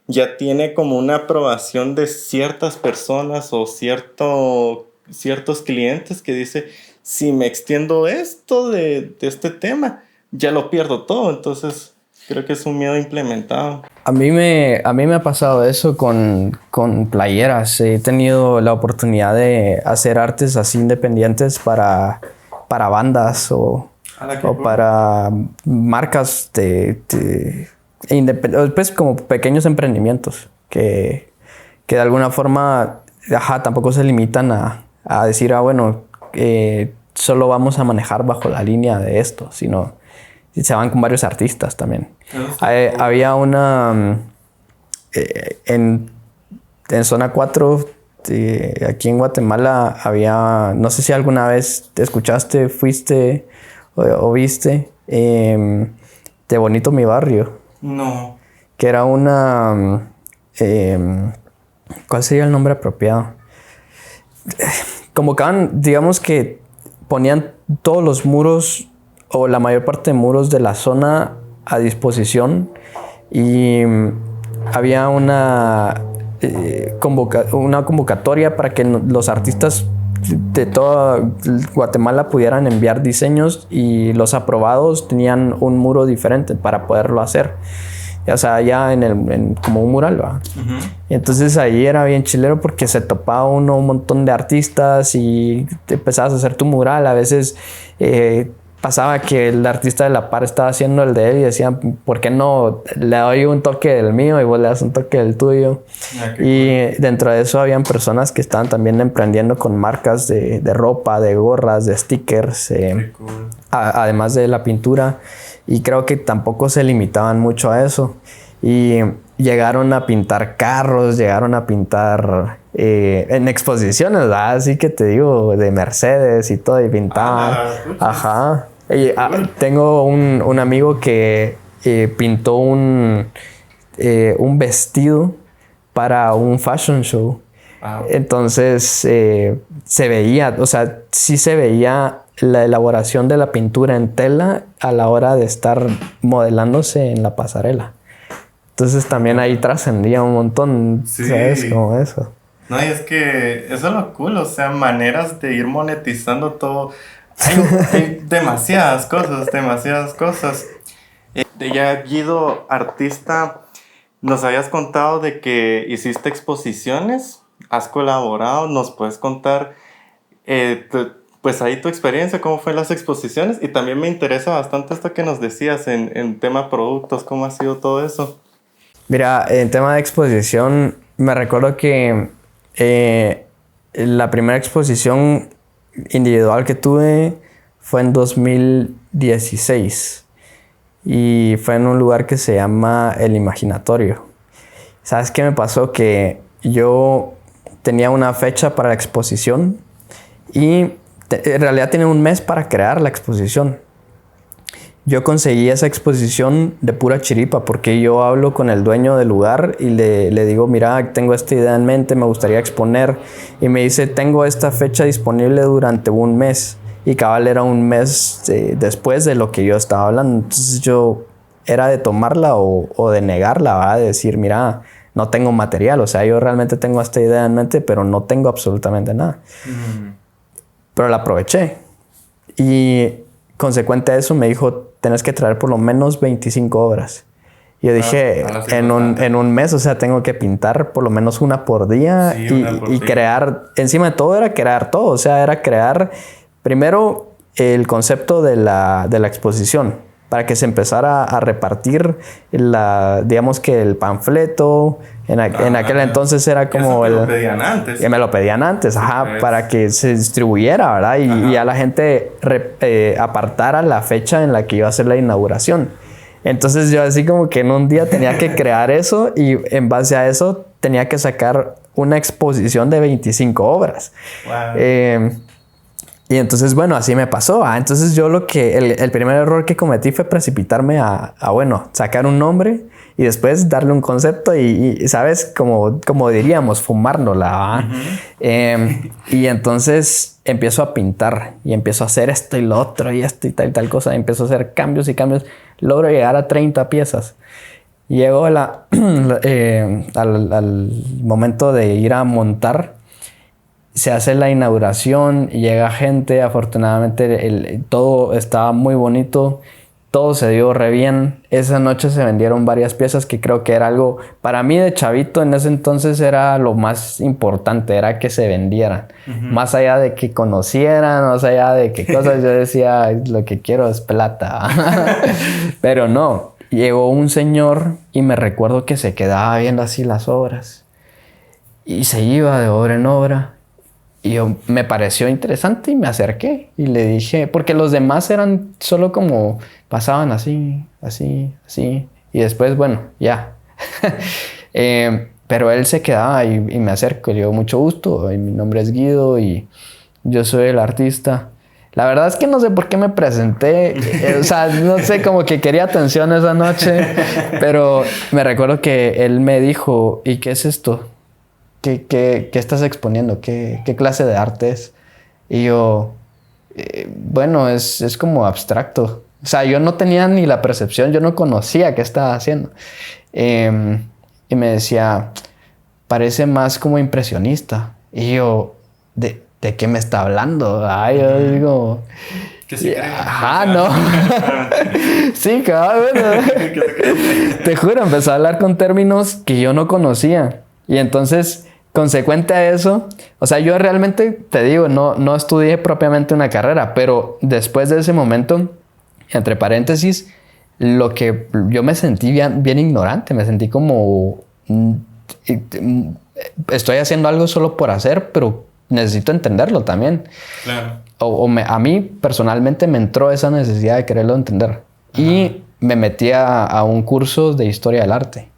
ya tiene como una aprobación de ciertas personas o ciertos clientes que dice, si me extiendo esto de este tema, ya lo pierdo todo. Entonces creo que es un miedo implementado. A mí me ha pasado eso con playeras. He tenido la oportunidad de hacer artes así independientes para bandas o para marcas pues como pequeños emprendimientos que de alguna forma tampoco se limitan a decir, bueno, solo vamos a manejar bajo la línea de esto, sino se van con varios artistas también. Había una en zona 4 aquí en Guatemala había, no sé si alguna vez te escuchaste, fuiste o viste de Bonito Mi Barrio. No. Que era una ¿cuál sería el nombre apropiado? Convocaban, digamos que ponían todos los muros o la mayor parte de muros de la zona a disposición y había una convocatoria para que los artistas de toda Guatemala pudieran enviar diseños y los aprobados tenían un muro diferente para poderlo hacer. O sea, ya como un mural, ¿va? Uh-huh. Y entonces ahí era bien chilero porque se topaba un montón de artistas y te empezabas a hacer tu mural. A veces pasaba que el artista de la par estaba haciendo el de él y decían, ¿por qué no le doy un toque del mío y vos le das un toque del tuyo? Y dentro de eso habían personas que estaban también emprendiendo con marcas de ropa, de gorras, de stickers, cool. Además de la pintura. Y creo que tampoco se limitaban mucho a eso. Y llegaron a pintar carros, llegaron a pintar en exposiciones, ¿verdad? Así que te digo, de Mercedes y todo, y pintaban. Ajá. Y, tengo un amigo que pintó un vestido para un fashion show. Wow. Entonces se veía, o sea, sí se veía la elaboración de la pintura en tela a la hora de estar modelándose en la pasarela. Entonces también ahí trascendía un montón, sí. ¿Sabes? Como eso. No, y es que eso es lo cool, o sea, maneras de ir monetizando todo. Hay demasiadas cosas. Ya, Guido, artista, nos habías contado de que hiciste exposiciones, has colaborado, nos puedes contar pues ahí tu experiencia, cómo fue las exposiciones, y también me interesa bastante esto que nos decías en tema productos, cómo ha sido todo eso. Mira, en tema de exposición, me recuerdo que la primera exposición individual que tuve fue en 2016 y fue en un lugar que se llama El Imaginatorio. ¿Sabes qué me pasó? Que yo tenía una fecha para la exposición y en realidad tenía un mes para crear la exposición. Yo conseguí esa exposición de pura chiripa porque yo hablo con el dueño del lugar y le digo, mira, tengo esta idea en mente, me gustaría exponer. Y me dice, tengo esta fecha disponible durante un mes. Y cabal era un mes después de lo que yo estaba hablando. Entonces yo era de tomarla o de negarla, ¿va? De decir, mira, no tengo material. O sea, yo realmente tengo esta idea en mente, pero no tengo absolutamente nada. Pero la aproveché. Y consecuente a eso me dijo, tenés que traer por lo menos 25 obras. Yo dije, en un mes, o sea, tengo que pintar por lo menos una por día, y crear, encima de todo era crear todo, o sea, era crear primero el concepto de la exposición, para que se empezara a repartir digamos que el panfleto. En aquel entonces era como me lo pedían antes. Que me lo pedían antes, para que se distribuyera, ¿verdad? Y ya la gente apartara la fecha en la que iba a ser la inauguración. Entonces yo así como que en un día tenía que crear eso, y en base a eso tenía que sacar una exposición de 25 obras. Wow. Y entonces, bueno, así me pasó. Entonces yo el primer error que cometí fue precipitarme a sacar un nombre y después darle un concepto y ¿sabes? Como diríamos, fumárnosla. Y entonces empiezo a pintar y empiezo a hacer esto y lo otro y esto y tal cosa. Y empiezo a hacer cambios y cambios. Logro llegar a 30 piezas. Llego al momento de ir a montar. Se hace la inauguración y llega gente. Afortunadamente todo estaba muy bonito. Todo se dio re bien. Esa noche se vendieron varias piezas, que creo que era algo, para mí de chavito en ese entonces era lo más importante, era que se vendieran. Más allá de que conocieran, más allá de qué cosas, yo decía, lo que quiero es plata. Pero no, llegó un señor y me recuerdo que se quedaba viendo así las obras. Y se iba de obra en obra. Y me pareció interesante y me acerqué y le dije, porque los demás eran solo como pasaban así. Y después, bueno, ya. Pero él se quedaba y me acerco. Le digo, mucho gusto. Y mi nombre es Guido y yo soy el artista. La verdad es que no sé por qué me presenté. O sea, no sé, como que quería atención esa noche. Pero me recuerdo que él me dijo, ¿y qué es esto? ¿Qué estás exponiendo? ¿Qué clase de arte es? Y yo, bueno, es como abstracto. O sea, yo no tenía ni la percepción, yo no conocía qué estaba haciendo. Y me decía, parece más como impresionista. Y yo, ¿de qué me está hablando? Yo digo... Que sí, no. Sí, cabrón. Te juro, empezó a hablar con términos que yo no conocía. Y entonces... consecuente a eso, o sea, yo realmente, te digo, no estudié propiamente una carrera, pero después de ese momento, entre paréntesis, lo que yo me sentí bien ignorante, me sentí como, estoy haciendo algo solo por hacer, pero necesito entenderlo también. Claro. A mí personalmente me entró esa necesidad de quererlo entender. Y me metí a un curso de historia del arte.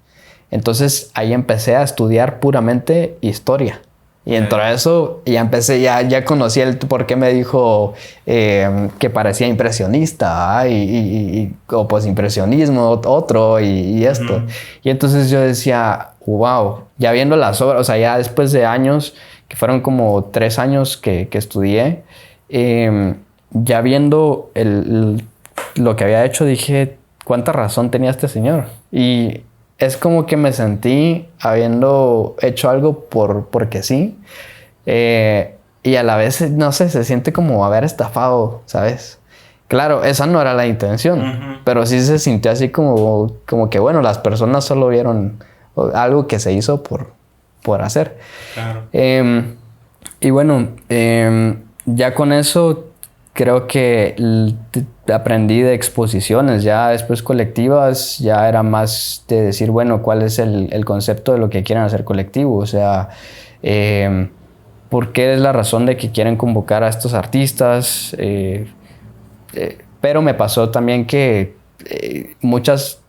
Entonces ahí empecé a estudiar puramente historia. Y entre eso ya empecé, ya conocí el por qué me dijo que parecía impresionista y o posimpresionismo otro y esto. Y entonces yo decía, wow, ya viendo las obras, o sea, ya después de años, que fueron como 3 años que estudié, ya viendo lo que había hecho, dije, ¿cuánta razón tenía este señor? Y es como que me sentí habiendo hecho algo porque sí. Y a la vez, no sé, se siente como haber estafado, ¿sabes? Claro, esa no era la intención. Pero sí se sintió así como que, bueno, las personas solo vieron algo que se hizo por hacer. Claro. Y bueno, ya con eso creo que aprendí de exposiciones, ya después colectivas, ya era más de decir, bueno, ¿cuál es el concepto de lo que quieren hacer colectivo? O sea, ¿por qué es la razón de que quieren convocar a estos artistas? Pero me pasó también que muchas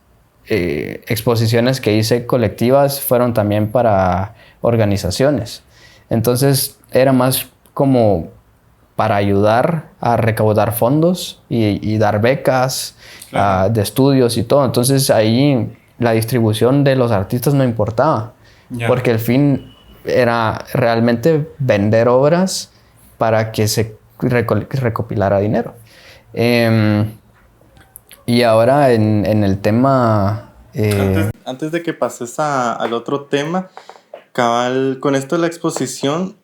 exposiciones que hice colectivas fueron también para organizaciones. Entonces era más como para ayudar a recaudar fondos y dar becas de estudios y todo. Entonces ahí la distribución de los artistas no importaba, porque el fin era realmente vender obras para que se recopilara dinero. Y ahora en el tema Antes de que pases al otro tema, cabal, con esto de la exposición,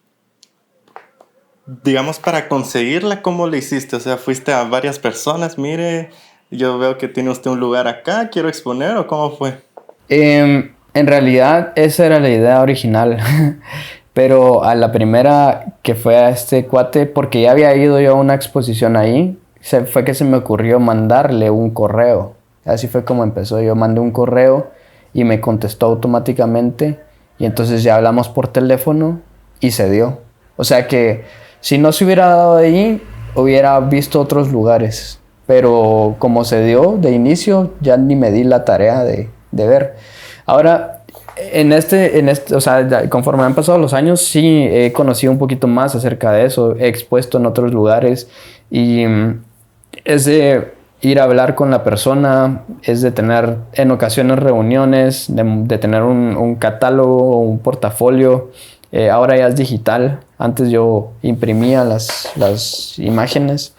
digamos, para conseguirla, ¿cómo le hiciste? O sea, fuiste a varias personas, mire, yo veo que tiene usted un lugar acá, quiero exponer, ¿o cómo fue? En realidad esa era la idea original, pero a la primera que fue a este cuate, porque ya había ido yo a una exposición ahí, fue que se me ocurrió mandarle un correo. Así fue como empezó. Yo mandé un correo y me contestó automáticamente y entonces ya hablamos por teléfono y se dio. O sea que si no se hubiera dado ahí, hubiera visto otros lugares. Pero como se dio de inicio, ya ni me di la tarea de ver. Ahora, o sea, conforme han pasado los años, sí he conocido un poquito más acerca de eso. He expuesto en otros lugares y es de ir a hablar con la persona, es de tener en ocasiones reuniones, de tener un catálogo, un portafolio. Ahora ya es digital. Antes yo imprimía las imágenes.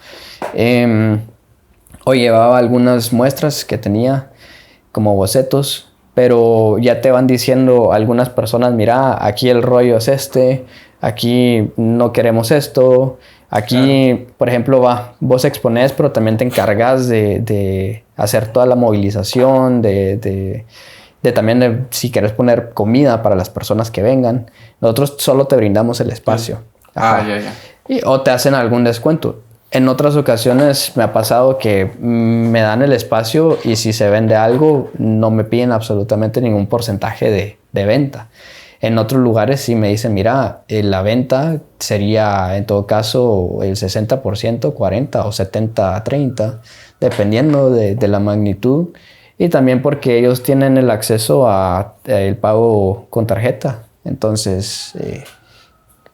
O llevaba algunas muestras que tenía como bocetos, pero ya te van diciendo algunas personas, mira, aquí el rollo es este, aquí no queremos esto, aquí, claro, por ejemplo, vos exponés, pero también te encargas de hacer toda la movilización, también si querés poner comida para las personas que vengan. Nosotros solo te brindamos el espacio. Ya. O te hacen algún descuento. En otras ocasiones me ha pasado que me dan el espacio y si se vende algo no me piden absolutamente ningún porcentaje de venta. En otros lugares sí me dicen, mira, la venta sería en todo caso el 60%, 40% o 70%, 30%, dependiendo de la magnitud. Y también porque ellos tienen el acceso a el pago con tarjeta. Entonces,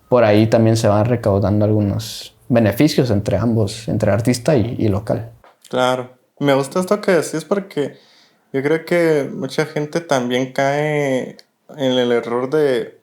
por ahí también se van recaudando algunos beneficios entre ambos, entre artista y local. Claro. Me gusta esto que decís porque yo creo que mucha gente también cae en el error de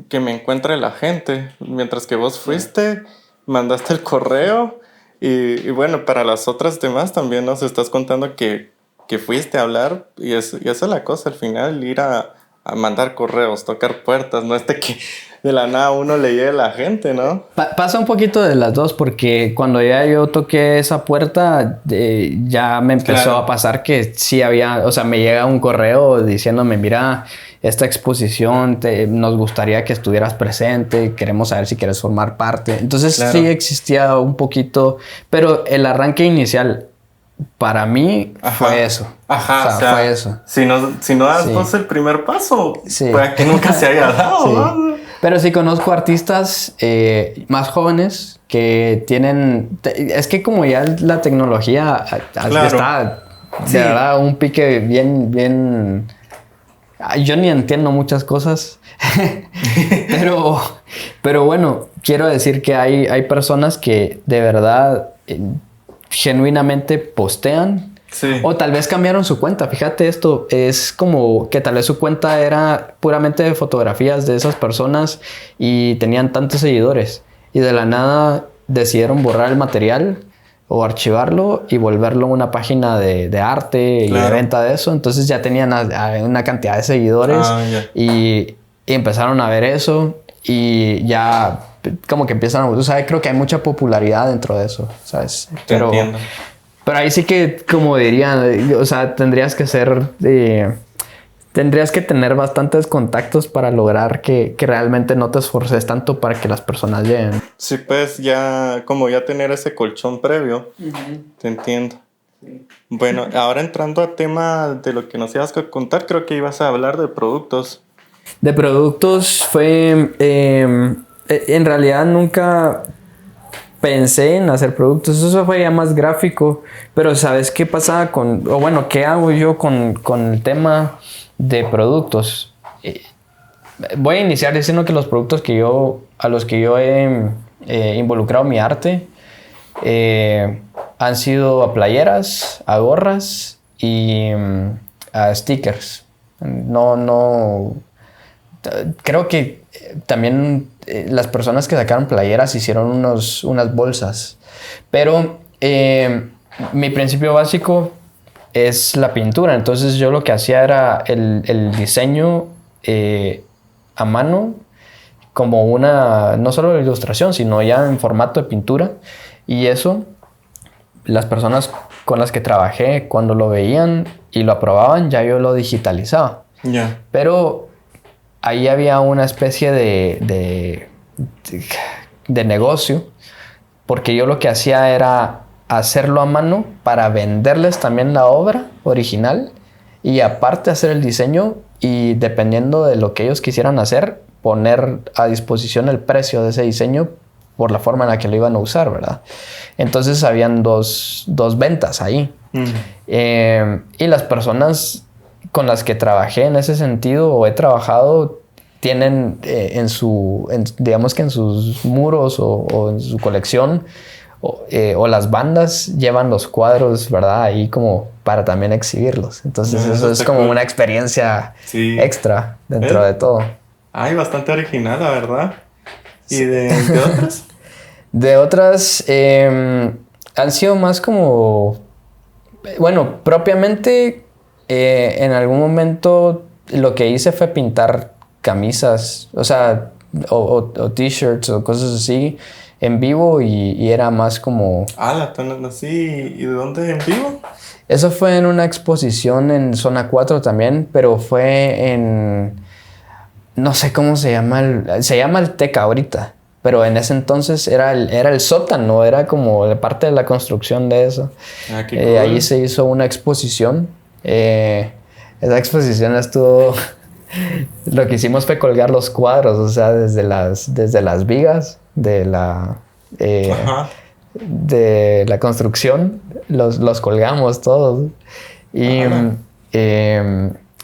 que me encuentre la gente. Mientras que vos fuiste, mandaste el correo y bueno, para las otras demás también nos estás contando que fuiste a hablar y esa es la cosa al final, ir a mandar correos, tocar puertas, no es de que de la nada uno le llegue a la gente, ¿no? Pasa un poquito de las dos porque cuando ya yo toqué esa puerta ya me empezó a pasar que sí había, o sea, me llega un correo diciéndome, mira, esta exposición nos gustaría que estuvieras presente, queremos saber si quieres formar parte. Entonces sí existía un poquito, pero el arranque inicial para mí fue eso. O sea, fue eso. Si no das vos el primer paso, puede que nunca se haya dado, ¿no? Pero sí conozco artistas más jóvenes que tienen... Es que como ya la tecnología está de verdad un pique bien... Yo ni entiendo muchas cosas. pero bueno, quiero decir que hay personas que de verdad genuinamente postean. Sí. O tal vez cambiaron su cuenta. Fíjate, esto es como que tal vez su cuenta era puramente de fotografías de esas personas y tenían tantos seguidores y de la nada decidieron borrar el material o archivarlo y volverlo una página de arte y de venta de eso. Entonces ya tenían una cantidad de seguidores y empezaron a ver eso y ya como que empiezan a... O sea, creo que hay mucha popularidad dentro de eso, ¿sabes? Entiendo. Pero ahí sí que, como dirían, o sea, tendrías que tener bastantes contactos para lograr que realmente no te esforces tanto para que las personas lleguen. Sí, pues ya tener ese colchón previo. Te entiendo. Sí. Bueno, ahora entrando a tema de lo que nos ibas a contar, creo que ibas a hablar de productos. De productos fue... en realidad nunca... pensé en hacer productos, eso fue ya más gráfico, pero ¿sabes qué pasaba qué hago yo con el tema de productos? Voy a iniciar diciendo que los productos a los que yo he involucrado mi arte han sido a playeras, a gorras y a stickers. Creo que también las personas que sacaron playeras hicieron unas bolsas. Pero mi principio básico es la pintura. Entonces yo lo que hacía era el diseño a mano, como no solo la ilustración, sino ya en formato de pintura. Y eso, las personas con las que trabajé, cuando lo veían y lo aprobaban, ya yo lo digitalizaba. Ya. Pero ahí había una especie de negocio, porque yo lo que hacía era hacerlo a mano para venderles también la obra original y aparte hacer el diseño y dependiendo de lo que ellos quisieran hacer, poner a disposición el precio de ese diseño por la forma en la que lo iban a usar, ¿verdad? Entonces habían dos ventas ahí. Y las personas con las que trabajé en ese sentido o he trabajado tienen digamos que en sus muros o en su colección o las bandas llevan los cuadros, ¿verdad? Ahí como para también exhibirlos. Entonces eso es como una experiencia extra dentro de todo. Ay, bastante original, la verdad. ¿Y de otras? De otras han sido más como... Bueno, propiamente en algún momento lo que hice fue pintar camisas, o sea, o t-shirts o cosas así en vivo y era más como... así. ¿Y de dónde en vivo? Eso fue en una exposición en Zona 4 también, pero fue en... No sé cómo se llama, se llama el Teca ahorita, pero en ese entonces era el sótano, era como parte de la construcción de eso. Qué cool. Ahí se hizo una exposición. Esa exposición estuvo... Lo que hicimos fue colgar los cuadros, o sea, desde las vigas de la construcción, los colgamos todos. Y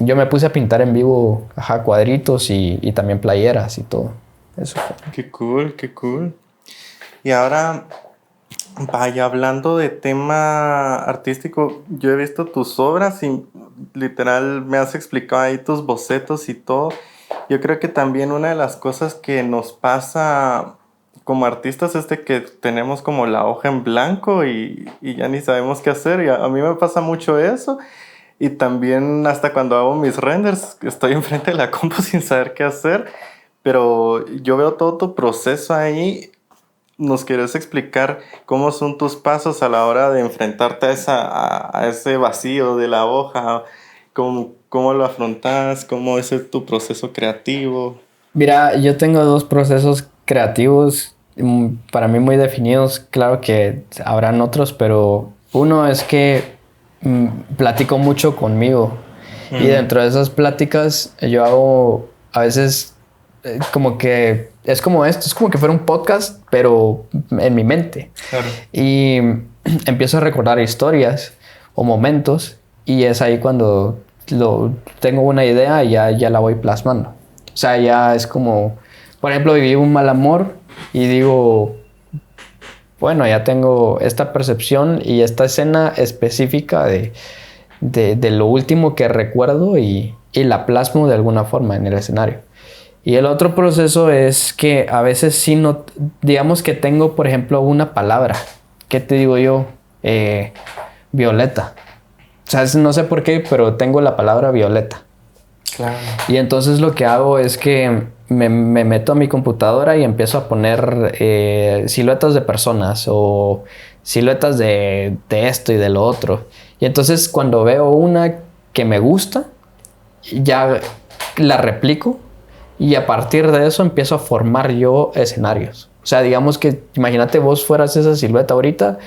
yo me puse a pintar en vivo cuadritos y también playeras y todo. Eso fue. Qué cool, qué cool. Y ahora, vaya, hablando de tema artístico, yo he visto tus obras y literal me has explicado ahí tus bocetos y todo. Yo creo que también una de las cosas que nos pasa como artistas es de que tenemos como la hoja en blanco y ya ni sabemos qué hacer. Y a mí me pasa mucho eso. Y también hasta cuando hago mis renders, estoy enfrente de la compu sin saber qué hacer. Pero yo veo todo tu proceso ahí. ¿Nos quieres explicar cómo son tus pasos a la hora de enfrentarte a ese vacío de la hoja? ¿Cómo lo afrontas? ¿Cómo es tu proceso creativo? Mira, yo tengo dos procesos creativos para mí muy definidos. Claro que habrán otros, pero uno es que platico mucho conmigo. Y dentro de esas pláticas yo hago a veces como que es como esto, es como que fuera un podcast, pero en mi mente. Claro. Y empiezo a recordar historias o momentos y es ahí cuando tengo una idea y ya la voy plasmando. O sea, ya es como, por ejemplo, viví un mal amor y digo, bueno, ya tengo esta percepción y esta escena específica de lo último que recuerdo y la plasmo de alguna forma en el escenario. Y el otro proceso es que a veces sí no, digamos que tengo, por ejemplo, una palabra. ¿Qué te digo yo? Violeta. O sea, no sé por qué, pero tengo la palabra violeta. Claro. Y entonces lo que hago es que me meto a mi computadora y empiezo a poner siluetas de personas o siluetas de esto y de lo otro. Y entonces cuando veo una que me gusta, ya la replico. Y a partir de eso empiezo a formar yo escenarios. O sea, digamos que imagínate vos fueras esa silueta ahorita,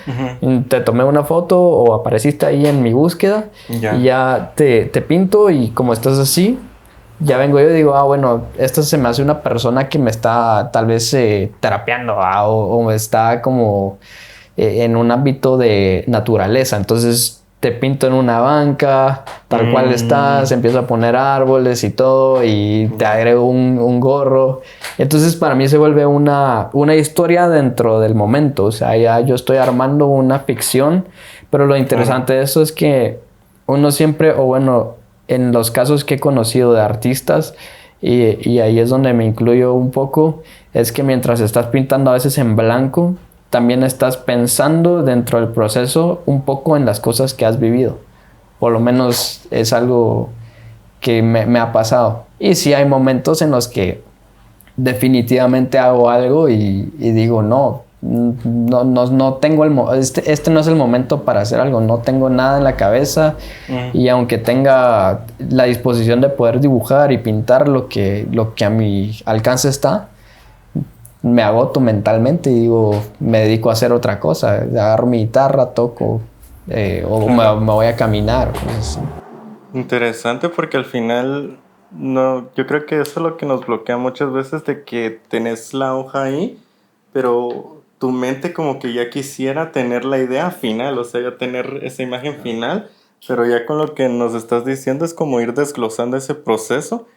te tomé una foto o apareciste ahí en mi búsqueda y ya te pinto y como estás así, ya vengo yo y digo, bueno, esta se me hace una persona que me está tal vez terapeando o me está como en un ámbito de naturaleza. Entonces te pinto en una banca, tal cual estás, empiezo a poner árboles y todo y te agrego un gorro. Entonces para mí se vuelve una historia dentro del momento. O sea, ya yo estoy armando una ficción, pero lo interesante de eso es que uno siempre, o bueno, en los casos que he conocido de artistas, y ahí es donde me incluyo un poco, es que mientras estás pintando a veces en blanco, también estás pensando dentro del proceso un poco en las cosas que has vivido. Por lo menos es algo que me ha pasado. Y sí hay momentos en los que definitivamente hago algo y digo, no tengo este no es el momento para hacer algo, no tengo nada en la cabeza y aunque tenga la disposición de poder dibujar y pintar lo que a mi alcance está, me agoto mentalmente y digo, me dedico a hacer otra cosa, agarro mi guitarra, toco o me voy a caminar, cosas así. Interesante, porque al final no, yo creo que eso es lo que nos bloquea muchas veces, de que tenés la hoja ahí, pero tu mente como que ya quisiera tener la idea final, o sea, ya tener esa imagen final, pero ya con lo que nos estás diciendo es como ir desglosando ese proceso,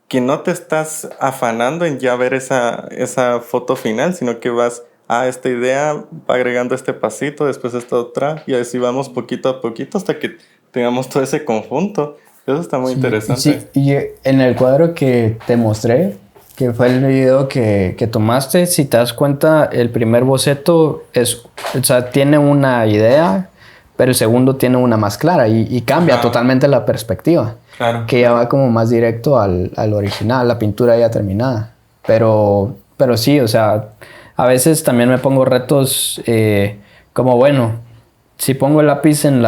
que no te estás afanando en ya ver esa foto final, sino que vas a esta idea, va agregando este pasito, después esta otra, y así vamos poquito a poquito hasta que tengamos todo ese conjunto. Eso está muy interesante. Sí, y en el cuadro que te mostré, que fue el video que tomaste, si te das cuenta, el primer boceto o sea, tiene una idea, pero el segundo tiene una más clara y cambia totalmente la perspectiva. Claro. Que ya va como más directo al original, la pintura ya terminada. Pero sí, o sea, a veces también me pongo retos como, bueno, si pongo el lápiz en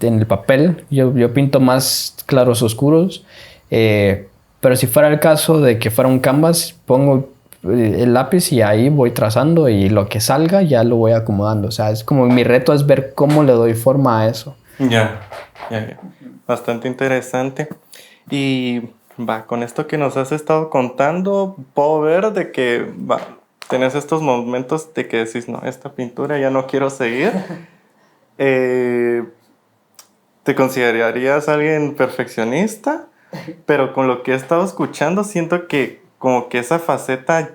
el papel, yo pinto más claros oscuros. Pero si fuera el caso de que fuera un canvas, pongo el lápiz y ahí voy trazando y lo que salga ya lo voy acomodando. O sea, es como mi reto es ver cómo le doy forma a eso. Ya. Bastante interesante. Y con esto que nos has estado contando, puedo ver de que tenés estos momentos de que decís, no, esta pintura ya no quiero seguir. ¿Te considerarías alguien perfeccionista? Pero con lo que he estado escuchando, siento que como que esa faceta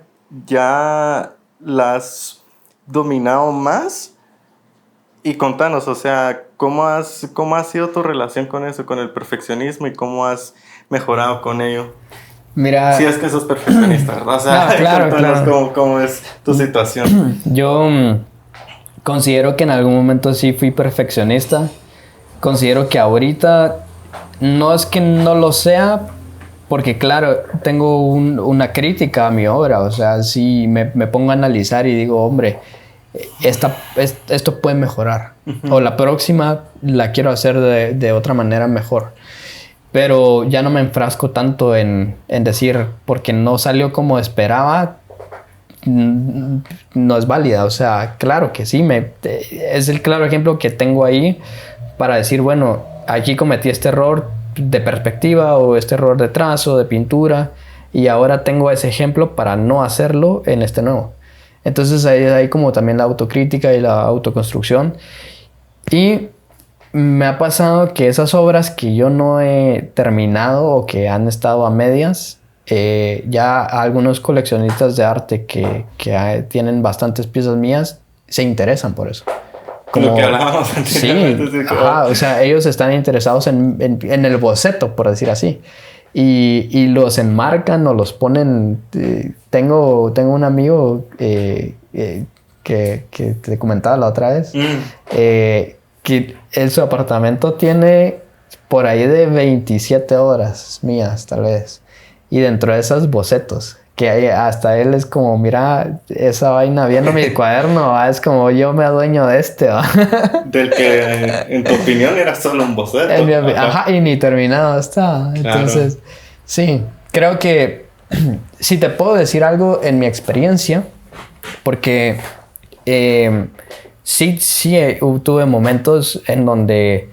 ya la has dominado más. Y contanos, o sea, ¿cómo ha sido tu relación con eso, con el perfeccionismo, y cómo has mejorado con ello? Mira... Si es que sos perfeccionista, ¿verdad? O sea, claro. Cómo es tu situación. Yo considero que en algún momento sí fui perfeccionista. Considero que ahorita no es que no lo sea, porque claro, tengo una crítica a mi obra. O sea, sí me pongo a analizar y digo, hombre, esto puede mejorar. O la próxima la quiero hacer de otra manera mejor. Pero ya no me enfrasco tanto en decir, porque no salió como esperaba, no es válida. O sea, claro que sí, es el claro ejemplo que tengo ahí para decir, bueno, aquí cometí este error de perspectiva o este error de trazo, de pintura, y ahora tengo ese ejemplo para no hacerlo en este nuevo. Entonces ahí hay como también la autocrítica y la autoconstrucción. Y me ha pasado que esas obras que yo no he terminado o que han estado a medias, ya algunos coleccionistas de arte que tienen bastantes piezas mías se interesan por eso. Como lo que hablábamos anteriormente. Sí, o sea, ellos están interesados en el boceto, por decir así. Y los enmarcan o los ponen. Tengo un amigo que te comentaba la otra vez, que su apartamento tiene por ahí de 27 obras mías, tal vez. Y dentro de esas, bocetos. Que hasta él es como, mira, esa vaina viendo mi cuaderno, es como yo me adueño de este. Del que, en tu opinión, era solo un boceto. Y ni terminado está. Entonces, claro. Sí, creo que si te puedo decir algo en mi experiencia, porque sí tuve momentos en donde,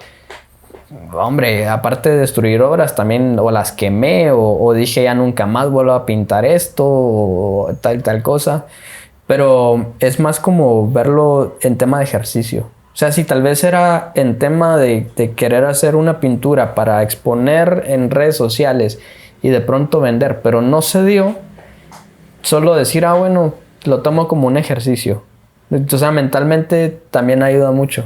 hombre, aparte de destruir obras, también o las quemé o dije ya nunca más vuelvo a pintar esto o tal cosa. Pero es más como verlo en tema de ejercicio. O sea, si tal vez era en tema de querer hacer una pintura para exponer en redes sociales y de pronto vender, pero no se dio, solo decir, bueno, lo tomo como un ejercicio. O sea, mentalmente también ayuda mucho.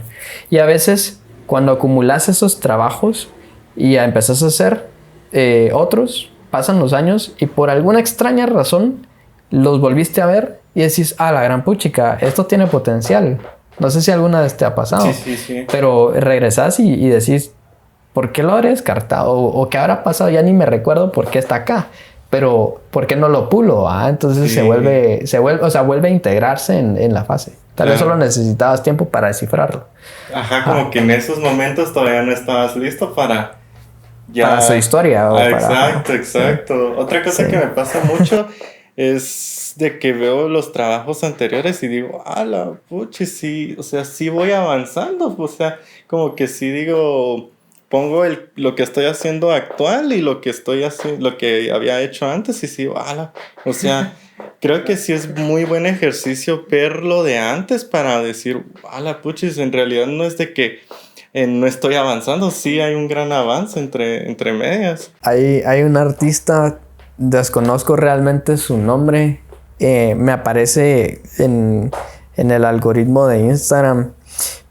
Y a veces, cuando acumulas esos trabajos y ya empezás a hacer otros, pasan los años y por alguna extraña razón los volviste a ver y decís, la gran puchica, esto tiene potencial. No sé si alguna vez te ha pasado. Sí. Pero regresás y decís, ¿por qué lo habré descartado? O qué habrá pasado, ya ni me recuerdo por qué está acá. Pero, ¿por qué no lo pulo? Entonces Sí. se vuelve a integrarse en la fase. Tal vez solo necesitabas tiempo para descifrarlo. Ajá, como que en esos momentos todavía no estabas listo para ya... Para su historia o Exacto, para... exacto. Sí. Otra cosa que me pasa mucho es de que veo los trabajos anteriores y digo, la puche, sí, o sea, sí voy avanzando, o sea, como que sí digo, pongo lo que estoy haciendo actual y lo que estoy haciendo, lo que había hecho antes y sí digo, o sea, creo que sí es muy buen ejercicio ver lo de antes para decir, puchis, en realidad no es de que no estoy avanzando, sí hay un gran avance entre medias. Hay un artista, desconozco realmente su nombre, me aparece en el algoritmo de Instagram,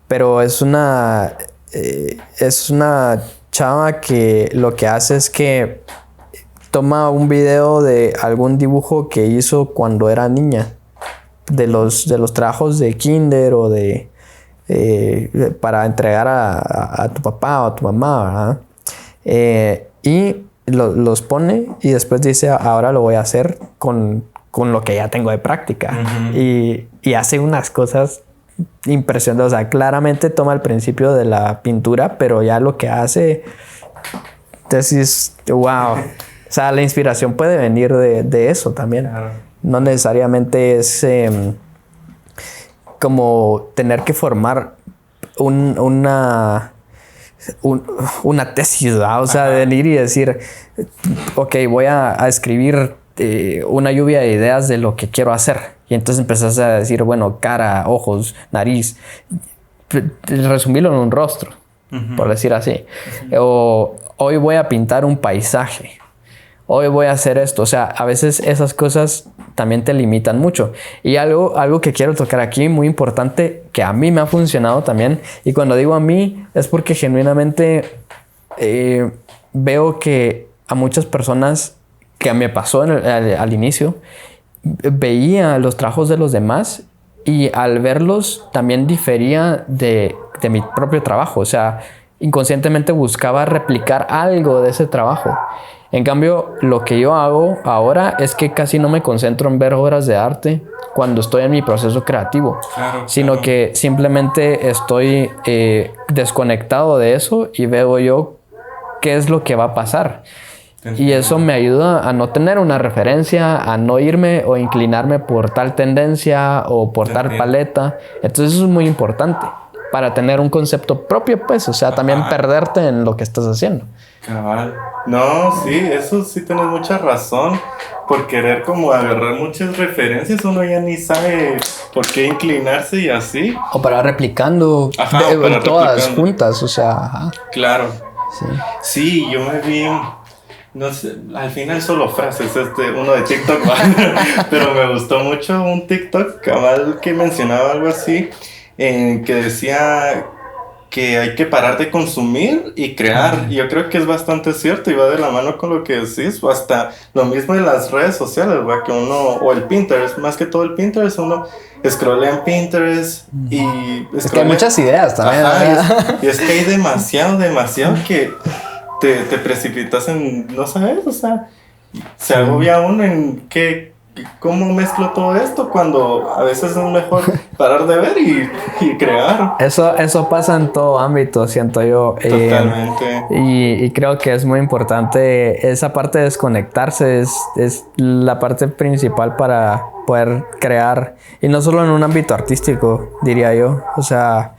pero es una chava que lo que hace es que toma un video de algún dibujo que hizo cuando era niña, de los trabajos de kinder o de para entregar a tu papá o a tu mamá, ¿verdad? Y los pone y después dice, ahora lo voy a hacer con lo que ya tengo de práctica. Uh-huh. Y hace unas cosas impresionantes. O sea, claramente toma el principio de la pintura, pero ya lo que hace, decís, wow. O sea, la inspiración puede venir de eso también. Claro. No necesariamente es como tener que formar una tesis, ¿verdad? O sea, venir y decir, ok, voy a escribir una lluvia de ideas de lo que quiero hacer. Y entonces empezás a decir, bueno, cara, ojos, nariz, resumirlo en un rostro, uh-huh, por decir así. Uh-huh. O hoy voy a pintar un paisaje. Hoy voy a hacer esto. O sea, a veces esas cosas también te limitan mucho. Y algo que quiero tocar aquí, muy importante, que a mí me ha funcionado también. Y cuando digo a mí, es porque genuinamente veo que a muchas personas, que me pasó al inicio, veía los trabajos de los demás y al verlos también difería de mi propio trabajo. O sea, inconscientemente buscaba replicar algo de ese trabajo. En cambio, lo que yo hago ahora es que casi no me concentro en ver obras de arte cuando estoy en mi proceso creativo, sino que simplemente estoy desconectado de eso y veo yo qué es lo que va a pasar. Y eso me ayuda a no tener una referencia, a no irme o inclinarme por tal tendencia o por tal paleta. Entonces eso es muy importante para tener un concepto propio, pues, o sea, también perderte en lo que estás haciendo. Cabal. No, sí, eso sí tienes mucha razón. Por querer como agarrar muchas referencias, uno ya ni sabe por qué inclinarse y así. O para replicando todas juntas, o sea. Ajá. Claro. Sí. Sí, yo me vi, no sé, al final solo frases, uno de TikTok, pero me gustó mucho un TikTok, cabal, que mencionaba algo así, que decía que hay que parar de consumir y crear. Yo creo que es bastante cierto y va de la mano con lo que decís, o hasta lo mismo de las redes sociales, ¿verdad? Que uno, o el Pinterest, más que todo el Pinterest, uno scrollea en Pinterest y... Es que hay muchas ideas también. Ajá, y es que hay demasiado que te precipitas en no sabes, o sea, se agobia uno en cómo mezclo todo esto cuando a veces es mejor parar de ver y crear. Eso pasa en todo ámbito, siento yo. Totalmente. Y creo que es muy importante esa parte de desconectarse, es la parte principal para poder crear, y no solo en un ámbito artístico, diría yo. O sea,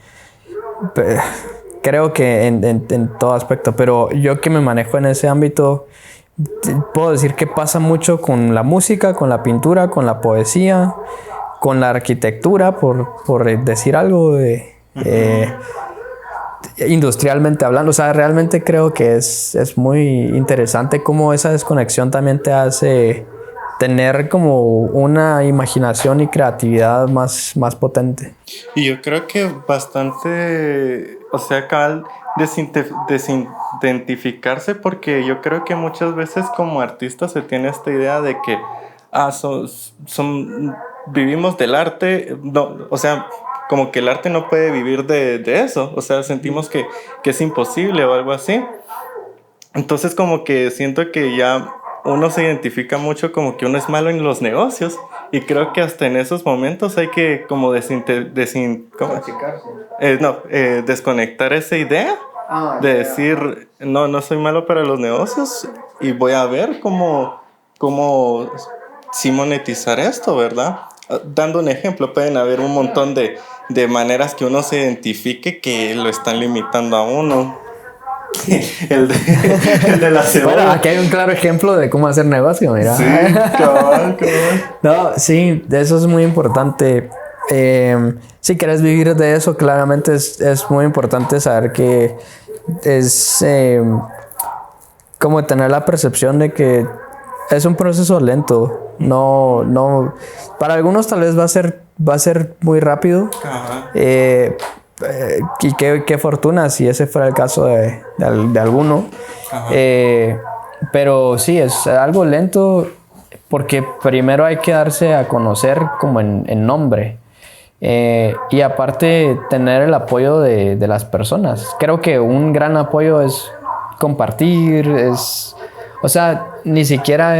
creo que en todo aspecto, pero yo que me manejo en ese ámbito, puedo decir que pasa mucho con la música, con la pintura, con la poesía, con la arquitectura, por decir algo de industrialmente hablando. O sea, realmente creo que es muy interesante cómo esa desconexión también te hace tener como una imaginación y creatividad más potente. Y yo creo que bastante, o sea, cabal, desidentificarse, porque yo creo que muchas veces como artistas se tiene esta idea de que vivimos del arte, no, o sea, como que el arte no puede vivir de eso, o sea, sentimos que es imposible o algo así. Entonces como que siento que ya uno se identifica mucho como que uno es malo en los negocios y creo que hasta en esos momentos hay que como desconectar esa idea de decir, no soy malo para los negocios y voy a ver cómo sí monetizar esto, ¿verdad? Dando un ejemplo, pueden haber un montón de maneras que uno se identifique que lo están limitando a uno. el de la cebolla. Bueno, aquí hay un claro ejemplo de cómo hacer negocio, mira. Sí, cabal. No, sí, eso es muy importante. Si quieres vivir de eso, claramente es muy importante saber que es como tener la percepción de que es un proceso lento. No, para algunos tal vez va a ser muy rápido. Ajá. Y qué fortuna si ese fuera el caso de alguno. Pero sí, es algo lento porque primero hay que darse a conocer como en nombre. Y aparte tener el apoyo de las personas. Creo que un gran apoyo es compartir, o sea, ni siquiera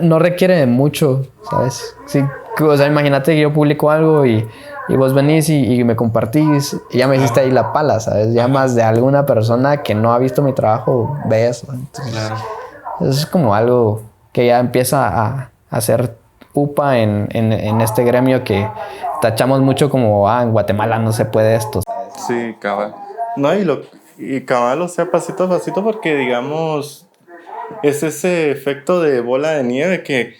no requiere de mucho, ¿sabes? Sí, o sea, imagínate que yo publico algo y vos venís y me compartís y ya me hiciste ahí la pala, ¿sabes? Ya más de alguna persona que no ha visto mi trabajo ve eso. Entonces, es como algo que ya empieza a hacer upa en este gremio que tachamos mucho como, en Guatemala no se puede esto. Sí, cabal. No, y cabal, o sea, pasito a pasito, porque digamos, es ese efecto de bola de nieve que,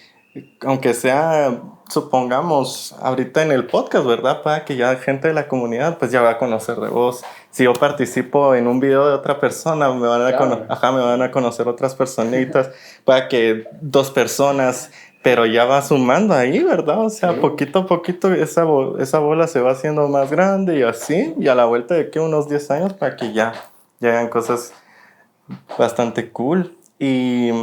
aunque sea, supongamos, ahorita en el podcast, ¿verdad? Para que ya gente de la comunidad, pues ya va a conocer de vos. Si yo participo en un video de otra persona, me van a conocer otras personitas, para que 2 personas, pero ya va sumando ahí, ¿verdad? O sea, poquito a poquito esa bola se va haciendo más grande y así, y a la vuelta de que unos 10 años para que ya hagan cosas bastante cool. Y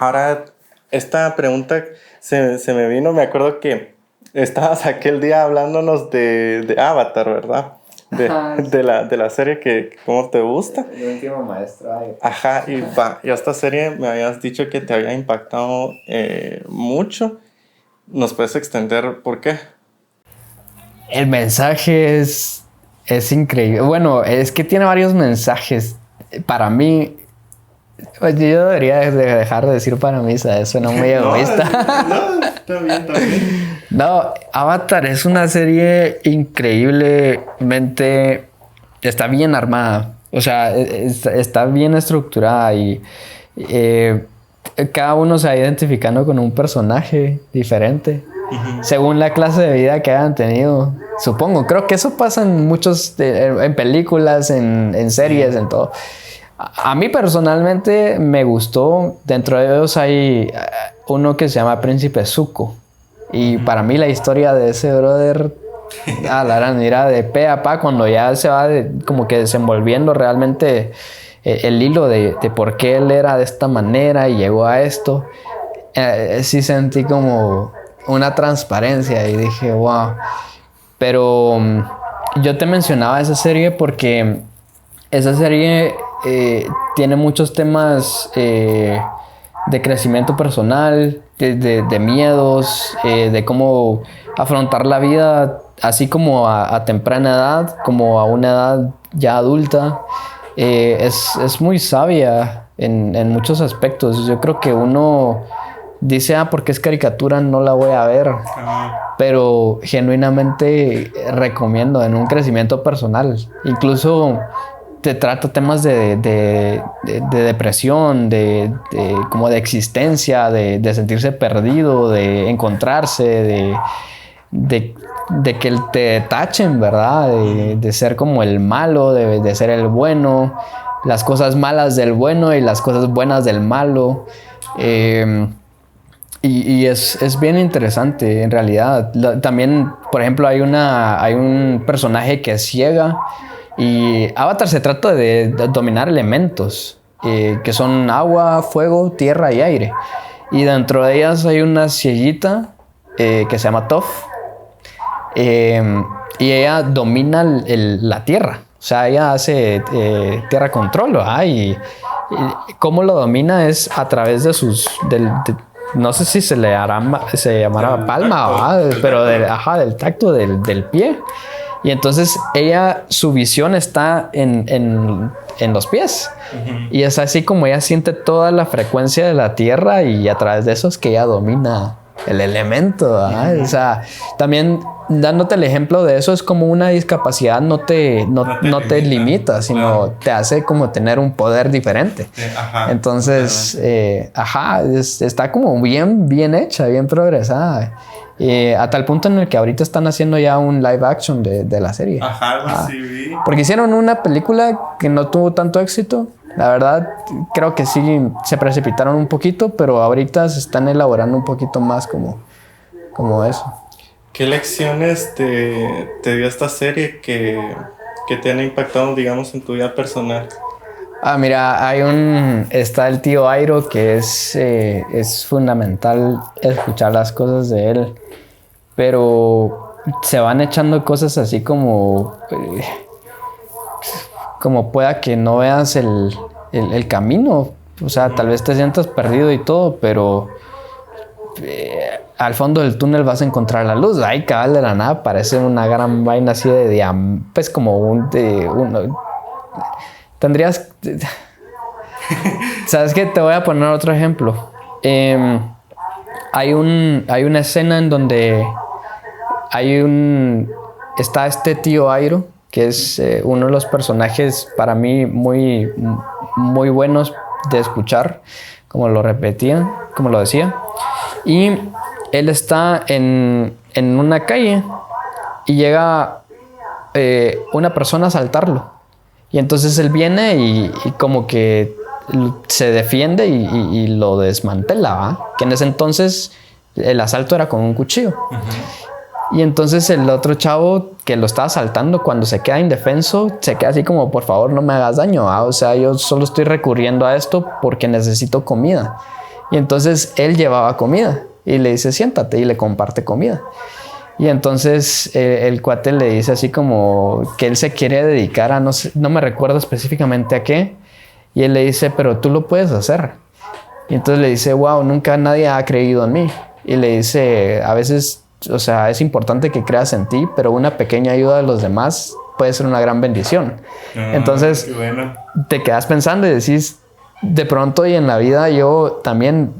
ahora esta pregunta se me vino, me acuerdo que estabas aquel día hablándonos de Avatar, ¿verdad? De la serie que cómo te gusta. El último maestro. Ajá, y esta serie me habías dicho que te había impactado mucho. ¿Nos puedes extender por qué? El mensaje es increíble. Bueno, es que tiene varios mensajes. Para mí, pues yo debería dejar de decir para mí, ¿sabes? Suena muy egoísta. No, está bien. No, Avatar es una serie increíblemente... Está bien armada. O sea, está bien estructurada y cada uno se va identificando con un personaje diferente. Según la clase de vida que hayan tenido. Supongo, creo que eso pasa en muchos... en películas, en series, en todo. A mí personalmente me gustó. Dentro de ellos hay uno que se llama Príncipe Zuko. Y para mí la historia de ese brother, la gran mira de pe a pa, cuando ya se va como que desenvolviendo realmente el hilo de por qué él era de esta manera y llegó a esto, sí sentí como una transparencia y dije, wow. Pero yo te mencionaba esa serie porque esa serie tiene muchos temas de crecimiento personal, de miedos, de cómo afrontar la vida, así como a temprana edad, como a una edad ya adulta. Es muy sabia en muchos aspectos. Yo creo que uno dice, porque es caricatura, no la voy a ver. Pero genuinamente recomiendo en un crecimiento personal. Incluso te trata temas de depresión, como de existencia, de sentirse perdido, de encontrarse, de que te tachen, ¿verdad? De ser como el malo, de ser el bueno, las cosas malas del bueno y las cosas buenas del malo. Y es bien interesante en realidad. También, por ejemplo, hay un personaje que es ciega. Y Avatar se trata de dominar elementos, que son agua, fuego, tierra y aire. Y dentro de ellas hay una cieguita que se llama Toph. Y ella domina la tierra. O sea, ella hace tierra control, ¿verdad? Y cómo lo domina es a través de no sé si se llamará palma, ¿verdad? Pero del tacto del pie. Y entonces su visión está en los pies. Uh-huh. Y es así como ella siente toda la frecuencia de la tierra y a través de eso es que ella domina el elemento, ¿verdad? Uh-huh. O sea, también dándote el ejemplo de eso, es como una discapacidad no te limita, sino te hace como tener un poder diferente. Ajá. Entonces, está como bien hecha, bien progresada. A tal punto en el que ahorita están haciendo ya un live action de la serie. Ajá, algo así vi. Porque hicieron una película que no tuvo tanto éxito. La verdad, creo que sí se precipitaron un poquito, pero ahorita se están elaborando un poquito más como eso. ¿Qué lecciones te dio esta serie que te han impactado, digamos, en tu vida personal? Mira, está el tío Airo, que es fundamental escuchar las cosas de él, pero se van echando cosas así como pueda que no veas el camino. O sea, tal vez te sientas perdido y todo, pero al fondo del túnel vas a encontrar la luz. Ahí, cabal, de la nada parece una gran vaina así de pues como tendrías... ¿Sabes qué? Te voy a poner otro ejemplo. Hay una escena en donde está este tío Airo, que es uno de los personajes para mí muy, muy buenos de escuchar, como lo decía. Y él está en una calle y llega una persona a asaltarlo. Y entonces él viene y como que se defiende y lo desmantela, ¿va? Que en ese entonces el asalto era con un cuchillo. Uh-huh. Y entonces el otro chavo que lo estaba asaltando, cuando se queda indefenso, se queda así como, por favor, no me hagas daño, ¿va? O sea, yo solo estoy recurriendo a esto porque necesito comida. Y entonces él llevaba comida y le dice, siéntate, y le comparte comida. Y entonces el cuate le dice así como que él se quiere dedicar a, no me recuerdo específicamente a qué. Y él le dice, pero tú lo puedes hacer. Y entonces le dice, wow, nunca nadie ha creído en mí. Y le dice, a veces, o sea, es importante que creas en ti, pero una pequeña ayuda de los demás puede ser una gran bendición. Entonces, bueno, te quedas pensando y decís, de pronto y en la vida yo también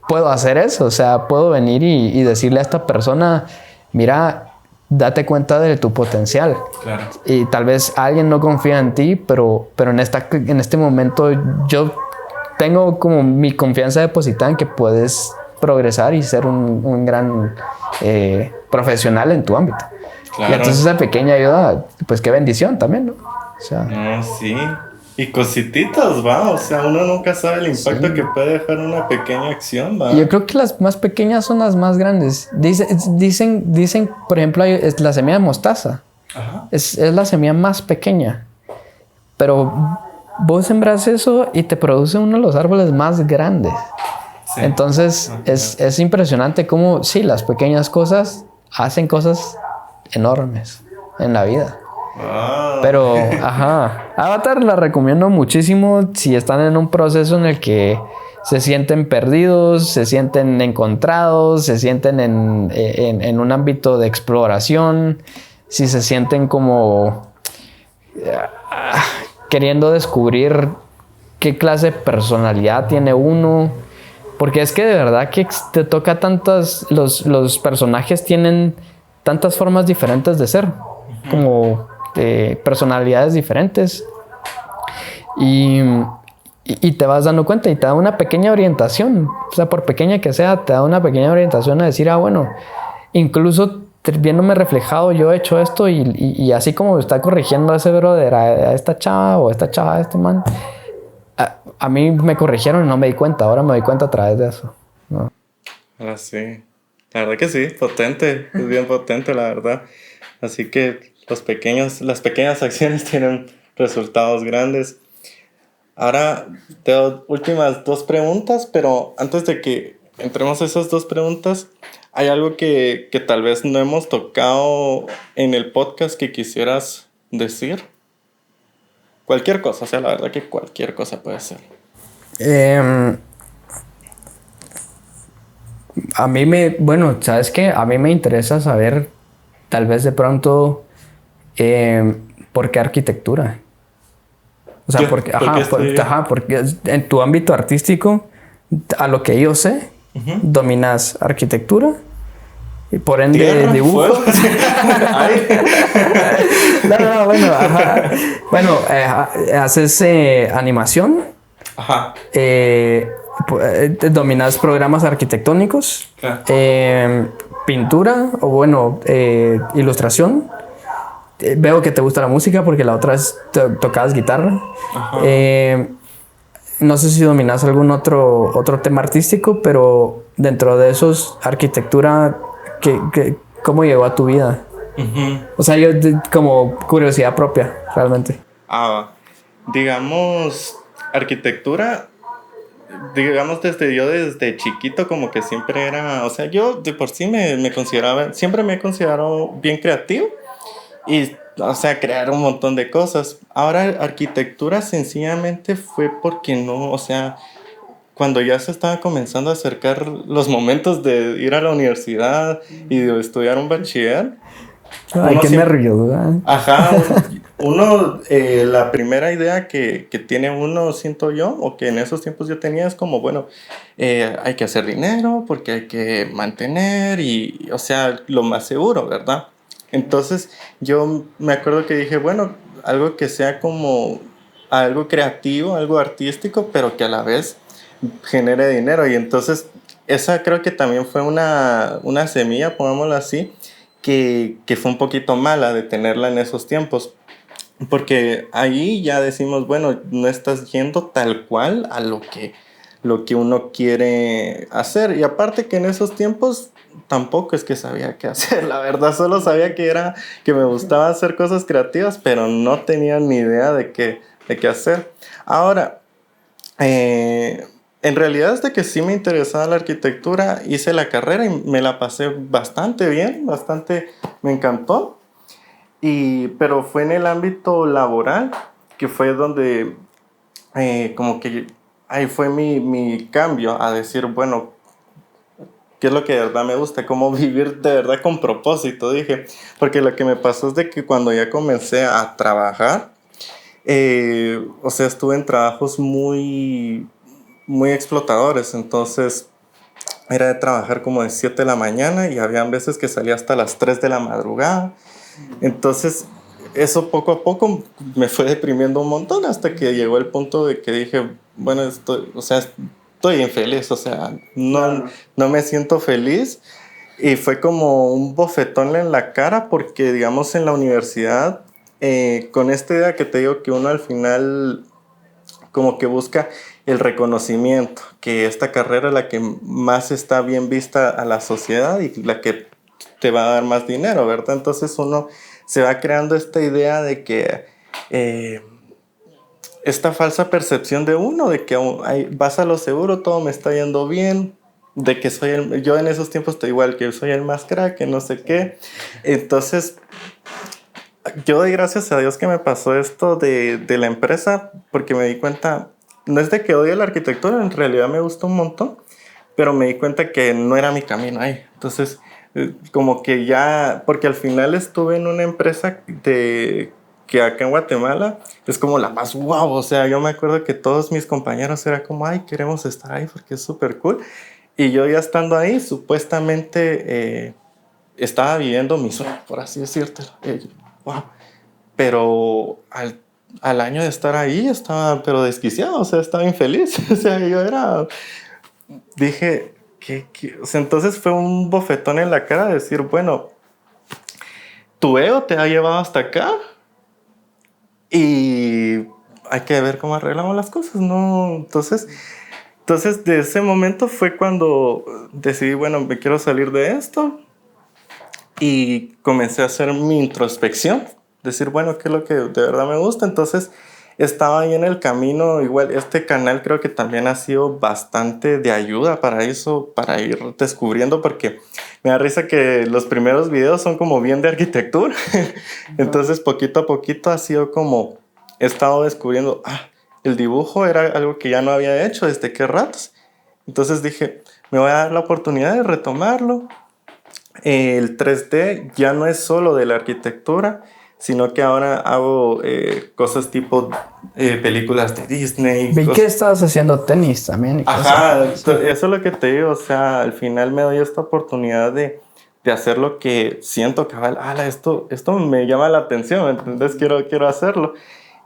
puedo hacer eso. O sea, puedo venir y decirle a esta persona, mira, date cuenta de tu potencial. Claro. Y tal vez alguien no confía en ti, pero en este momento yo tengo como mi confianza depositada en que puedes progresar y ser un gran profesional en tu ámbito. Claro. Y entonces esa pequeña ayuda, pues qué bendición también, ¿no? O sea, no, sí. Y cosititas, va. O sea, uno nunca sabe el impacto sí. que puede dejar una pequeña acción, va. Yo creo que las más pequeñas son las más grandes. Dicen, por ejemplo, es la semilla de mostaza. Ajá. Es la semilla más pequeña. Pero vos sembras eso y te produce uno de los árboles más grandes. Sí. Entonces, es impresionante cómo, sí, las pequeñas cosas hacen cosas enormes en la vida. Wow. Pero, Avatar la recomiendo muchísimo si están en un proceso en el que se sienten perdidos, se sienten encontrados, se sienten en un ámbito de exploración, si se sienten como queriendo descubrir qué clase de personalidad tiene uno. Porque es que de verdad que te toca los personajes tienen tantas formas diferentes de ser, como personalidades diferentes. Y te vas dando cuenta y te da una pequeña orientación. O sea, por pequeña que sea, te da una pequeña orientación a decir, bueno, incluso viéndome reflejado, yo he hecho esto y así como me está corrigiendo a ese brother, a esta chava o esta chava, a este man, a mí me corrigieron y no me di cuenta. Ahora me doy cuenta a través de eso, ¿no? Sí. La verdad que sí, potente. Es bien potente, la verdad. Así que las pequeñas acciones tienen resultados grandes. Ahora te doy últimas 2 preguntas, pero antes de que entremos a esas dos preguntas, ¿hay algo que tal vez no hemos tocado en el podcast que quisieras decir? Cualquier cosa, o sea, la verdad que cualquier cosa puede ser. Bueno, ¿sabes qué? A mí me interesa saber, tal vez de pronto, ¿por qué arquitectura? O sea, porque, porque en tu ámbito artístico, a lo que yo sé, dominas arquitectura y por ende Tierra, dibujo. No, bueno, bueno, haces animación. Ajá. Dominas programas arquitectónicos, pintura o bueno, ilustración. Veo que te gusta la música porque la otra es tocabas guitarra. No sé si dominas algún otro tema artístico, pero dentro de esos, arquitectura, ¿cómo llegó a tu vida? O sea, yo como curiosidad propia, realmente. Digamos, arquitectura, digamos desde chiquito como que siempre era, o sea, yo de por sí me consideraba, siempre me he considerado bien creativo y, o sea, crear un montón de cosas. Ahora arquitectura sencillamente fue porque no, o sea, cuando ya se estaba comenzando a acercar los momentos de ir a la universidad y de estudiar un bachiller. Ay, qué nervios, ¿verdad? Ajá, la primera idea que tiene uno, siento yo, o que en esos tiempos yo tenía, es como, bueno, hay que hacer dinero porque hay que mantener y, o sea, lo más seguro, ¿verdad? Entonces yo me acuerdo que dije, bueno, algo que sea como algo creativo, algo artístico, pero que a la vez genere dinero. Y entonces esa creo que también fue una semilla, pongámoslo así, que fue un poquito mala de tenerla en esos tiempos. Porque ahí ya decimos, bueno, no estás yendo tal cual a lo que uno quiere hacer. Y aparte que en esos tiempos tampoco es que sabía qué hacer, la verdad, solo sabía que me gustaba hacer cosas creativas, pero no tenía ni idea de qué hacer. Ahora, en realidad desde que sí me interesaba la arquitectura, hice la carrera y me la pasé bastante bien, me encantó. Pero fue en el ámbito laboral, que fue donde como que ahí fue mi cambio a decir, bueno, ¿qué es lo que de verdad me gusta? ¿Cómo vivir de verdad con propósito? Dije, porque lo que me pasó es de que cuando ya comencé a trabajar, o sea, estuve en trabajos muy, muy explotadores, entonces era de trabajar como de 7 de la mañana y habían veces que salía hasta las 3 de la madrugada. Entonces, eso poco a poco me fue deprimiendo un montón hasta que llegó el punto de que dije, bueno, estoy infeliz, o sea, no me siento feliz. Y fue como un bofetón en la cara porque, digamos, en la universidad, con esta idea que te digo que uno al final como que busca el reconocimiento, que esta carrera es la que más está bien vista a la sociedad y la que te va a dar más dinero, ¿verdad? Entonces uno se va creando esta idea de que esta falsa percepción de uno, de que vas a lo seguro, todo me está yendo bien, de que yo en esos tiempos estoy igual, que soy el más crack, que no sé qué. Entonces yo doy gracias a Dios que me pasó esto de la empresa, porque me di cuenta, no es de que odie la arquitectura, en realidad me gusta un montón, pero me di cuenta que no era mi camino ahí. Entonces, como que ya, porque al final estuve en una empresa que acá en Guatemala es como la más guau, o sea, yo me acuerdo que todos mis compañeros era como, ay, queremos estar ahí porque es súper cool. Y yo ya estando ahí, supuestamente estaba viviendo mi sueño, por así decirlo. Wow. Pero al año de estar ahí estaba pero desquiciado, o sea, estaba infeliz. O sea, dije, O sea, entonces fue un bofetón en la cara de decir, bueno, tu ego te ha llevado hasta acá y hay que ver cómo arreglamos las cosas, ¿no? Entonces de ese momento fue cuando decidí, bueno, me quiero salir de esto y comencé a hacer mi introspección, decir, bueno, ¿qué es lo que de verdad me gusta? Entonces estaba ahí en el camino. Igual este canal creo que también ha sido bastante de ayuda para eso, para ir descubriendo, porque me da risa que los primeros videos son como bien de arquitectura. Entonces poquito a poquito ha sido como he estado descubriendo, el dibujo era algo que ya no había hecho desde qué ratos. Entonces dije, me voy a dar la oportunidad de retomarlo. El 3D ya no es solo de la arquitectura, sino que ahora hago cosas tipo películas de Disney. Vi que estabas haciendo tenis también. Ajá, eso es lo que te digo, o sea, al final me doy esta oportunidad de hacer lo que siento que, esto me llama la atención, ¿entendés? Quiero hacerlo.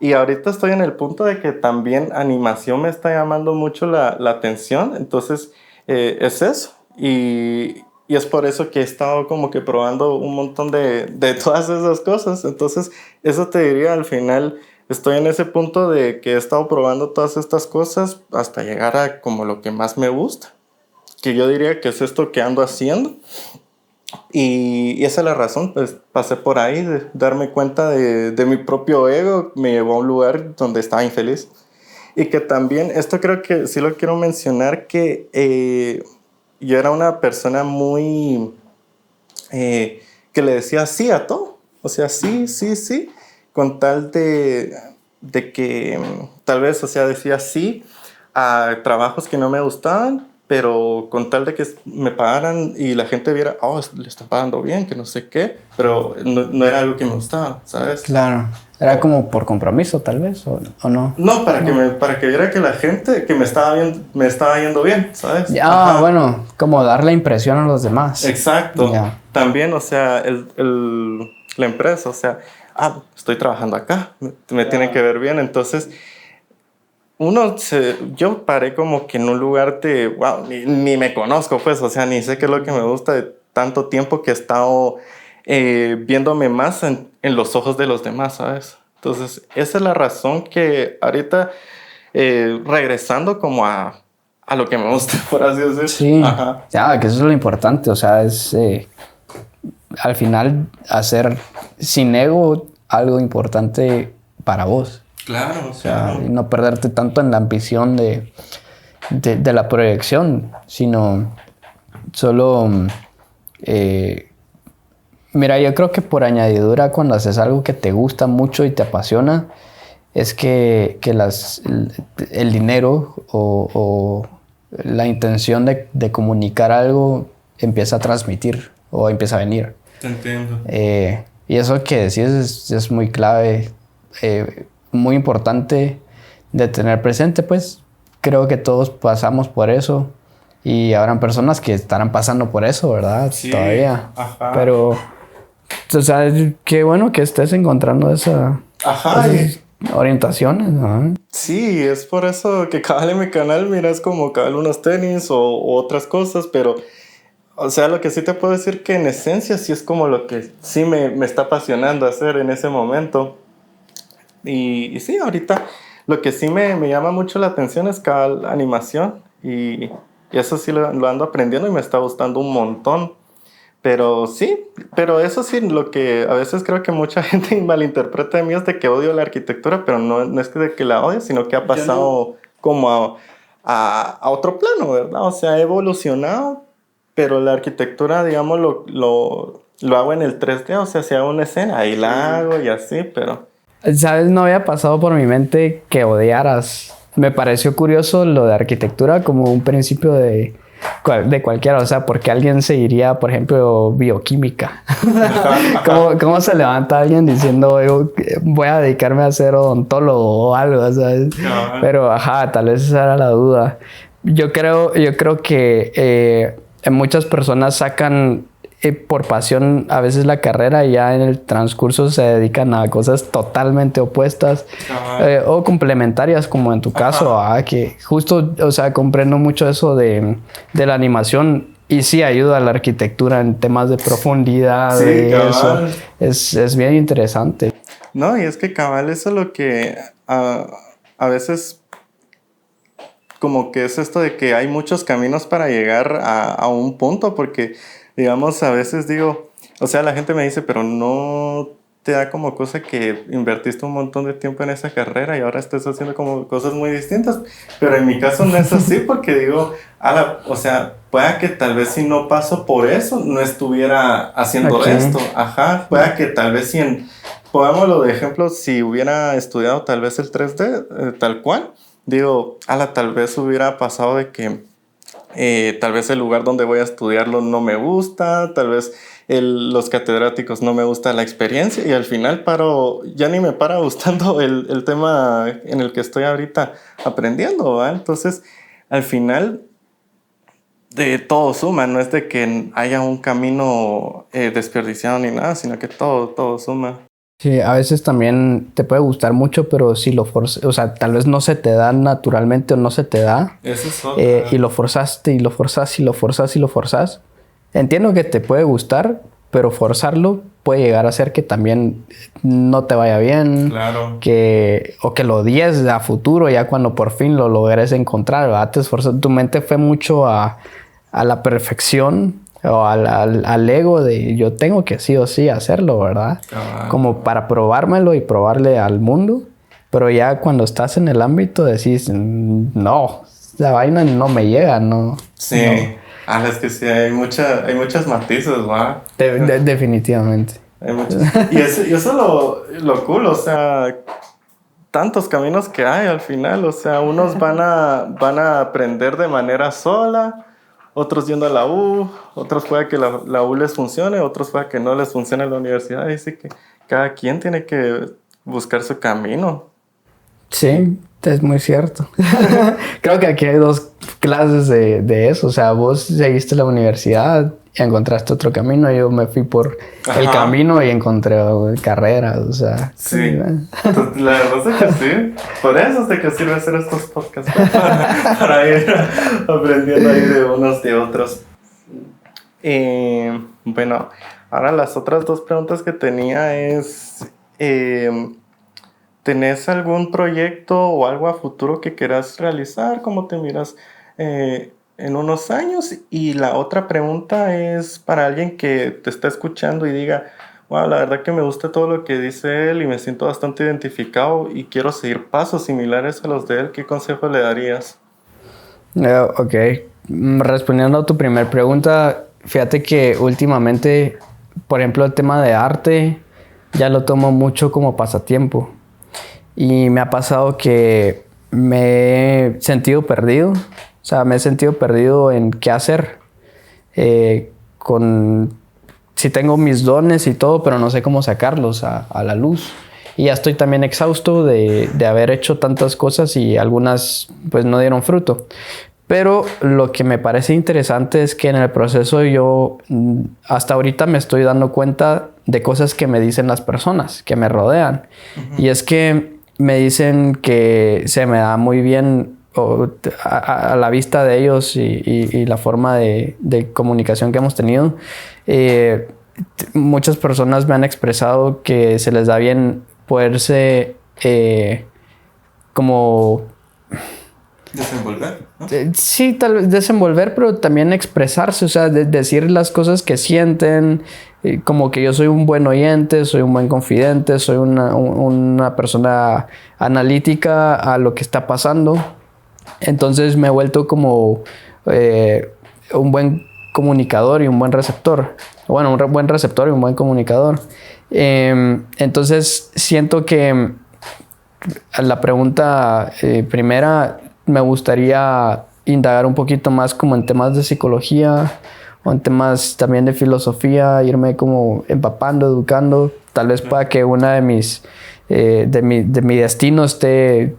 Y ahorita estoy en el punto de que también animación me está llamando mucho la atención, entonces es eso. Y es por eso que he estado como que probando un montón de todas esas cosas. Entonces, eso te diría, al final estoy en ese punto de que he estado probando todas estas cosas hasta llegar a como lo que más me gusta, que yo diría que es esto que ando haciendo. Y esa es la razón, pues pasé por ahí, de darme cuenta de mi propio ego, me llevó a un lugar donde estaba infeliz. Y que también, esto creo que sí lo quiero mencionar, que yo era una persona muy, que le decía sí a todo. O sea, sí, sí, sí, con tal de que tal vez, o sea, decía sí a trabajos que no me gustaban, pero con tal de que me pagaran y la gente viera, le está pagando bien, que no sé qué, pero no era algo que me gustaba, ¿sabes? Claro. Era como por compromiso, tal vez, o no. No, para que viera que la gente que me estaba yendo bien, ¿sabes? Bueno, como dar la impresión a los demás. Exacto. Ya. También, o sea, la empresa, o sea, estoy trabajando acá, me tienen que ver bien, entonces yo paré como que en un lugar de, wow, ni me conozco, pues, o sea, ni sé qué es lo que me gusta de tanto tiempo que he estado viéndome más en los ojos de los demás, ¿sabes? Entonces, esa es la razón que ahorita, regresando como a lo que me gusta, por así decirlo. Sí, Ajá. ya, que eso es lo importante, o sea, es al final hacer sin ego algo importante para vos. Claro, O sea, y no perderte tanto en la ambición de la proyección, sino solo... mira, yo creo que por añadidura, cuando haces algo que te gusta mucho y te apasiona, es que el dinero o la intención de comunicar algo empieza a transmitir o empieza a venir. te entiendo. Y eso que decís es muy clave, muy importante de tener presente, pues creo que todos pasamos por eso y habrán personas que estarán pasando por eso, ¿verdad? Sí, todavía. ajá. Pero, o sea, qué bueno que estés encontrando esas orientaciones, ¿no? Sí, es por eso que cabal en mi canal miras como cabal unos tenis o otras cosas, pero, o sea, lo que sí te puedo decir que en esencia sí es como lo que sí me está apasionando hacer en ese momento. Y sí, ahorita lo que sí me llama mucho la atención es cabal animación y eso sí lo ando aprendiendo y me está gustando un montón. Pero sí, pero eso sí, lo que a veces creo que mucha gente malinterpreta de mí es de que odio la arquitectura, pero no es que de que la odie, sino que ha pasado como a otro plano, ¿verdad? O sea, he evolucionado, pero la arquitectura, digamos, lo hago en el 3D, o sea, si hago una escena, ahí la hago y así, pero... ¿Sabes? No había pasado por mi mente que odiaras. Me pareció curioso lo de arquitectura como un principio de cualquiera, o sea, porque alguien seguiría, por ejemplo, bioquímica. ¿Cómo se levanta alguien diciendo yo voy a dedicarme a ser odontólogo o algo, ¿sabes? No. Pero, tal vez esa era la duda. Yo creo que muchas personas sacan por pasión a veces la carrera y ya en el transcurso se dedican a cosas totalmente opuestas o complementarias, como en tu caso, que justo, o sea, comprendo mucho eso de la animación y sí ayuda a la arquitectura en temas de profundidad. Sí, eso es bien interesante. No, y es que cabal, eso es lo que a veces como que es esto de que hay muchos caminos para llegar a un punto, porque digamos, a veces digo, o sea, la gente me dice, pero no te da como cosa que invertiste un montón de tiempo en esa carrera y ahora estás haciendo como cosas muy distintas. Pero en mi caso no es así porque digo, o sea, pueda que tal vez si no paso por eso, no estuviera haciendo Aquí. esto. Ajá, pueda que tal vez pongámoslo de ejemplo, si hubiera estudiado tal vez el 3D, tal cual, digo, tal vez hubiera pasado de que tal vez el lugar donde voy a estudiarlo no me gusta, tal vez los catedráticos no me gusta la experiencia y al final ya ni me para gustando el tema en el que estoy ahorita aprendiendo, ¿va? Entonces, al final, de todo suma, no es de que haya un camino desperdiciado ni nada, sino que todo suma. Sí, a veces también te puede gustar mucho, pero si lo forzas, o sea, tal vez no se te da naturalmente o no se te da. Eso es otra. Y lo forzaste y lo forzas y lo forzas y lo forzas. Entiendo que te puede gustar, pero forzarlo puede llegar a hacer que también no te vaya bien. Claro. O que lo odies a futuro ya cuando por fin lo logres encontrar, ¿verdad? Te esforzas. Tu mente fue mucho a la perfección o al ego de yo tengo que sí o sí hacerlo, ¿verdad? Como para probármelo y probarle al mundo. Pero ya cuando estás en el ámbito decís, no, la vaina no me llega, no. Sí. No. Es que sí, hay muchas matices, ¿va? Definitivamente. Hay muchas. Y eso lo cool, o sea, tantos caminos que hay al final, o sea, unos van a aprender de manera sola, otros yendo a la U, otros puede que la U les funcione, otros puede que no les funcione la universidad, y así que cada quien tiene que buscar su camino. Sí, es muy cierto. Creo que aquí hay dos clases de eso. O sea, vos seguiste la universidad y encontraste otro camino. Yo me fui por el camino y encontré carreras. O sea, sí. Entonces, la verdad es que sí. Por eso es de que sirve hacer estos podcasts. Para ir aprendiendo ahí de unos de otros. Bueno, ahora las otras dos preguntas que tenía es... ¿tenés algún proyecto o algo a futuro que quieras realizar? ¿Cómo te miras en unos años? Y la otra pregunta es para alguien que te está escuchando y diga, wow, la verdad que me gusta todo lo que dice él y me siento bastante identificado y quiero seguir pasos similares a los de él. ¿Qué consejo le darías? Ok. Respondiendo a tu primera pregunta, fíjate que últimamente, por ejemplo, el tema de arte ya lo tomo mucho como pasatiempo. Y me ha pasado que me he sentido perdido. O sea, me he sentido perdido en qué hacer. Sí tengo mis dones y todo, pero no sé cómo sacarlos a la luz. Y ya estoy también exhausto de haber hecho tantas cosas y algunas pues no dieron fruto. Pero lo que me parece interesante es que en el proceso yo hasta ahorita me estoy dando cuenta de cosas que me dicen las personas que me rodean. Y es que me dicen que se me da muy bien a la vista de ellos y la forma de comunicación que hemos tenido. Muchas personas me han expresado que se les da bien poderse como... Desenvolver, ¿no? Sí, tal vez desenvolver, pero también expresarse, o sea, decir las cosas que sienten, como que yo soy un buen oyente, soy un buen confidente, soy una persona analítica a lo que está pasando. Entonces me he vuelto como un buen comunicador y un buen receptor. Bueno, un buen receptor y un buen comunicador. Entonces siento que la pregunta primera... Me gustaría indagar un poquito más como en temas de psicología o en temas también de filosofía, irme como empapando, educando. Tal vez para que una de mi destino esté...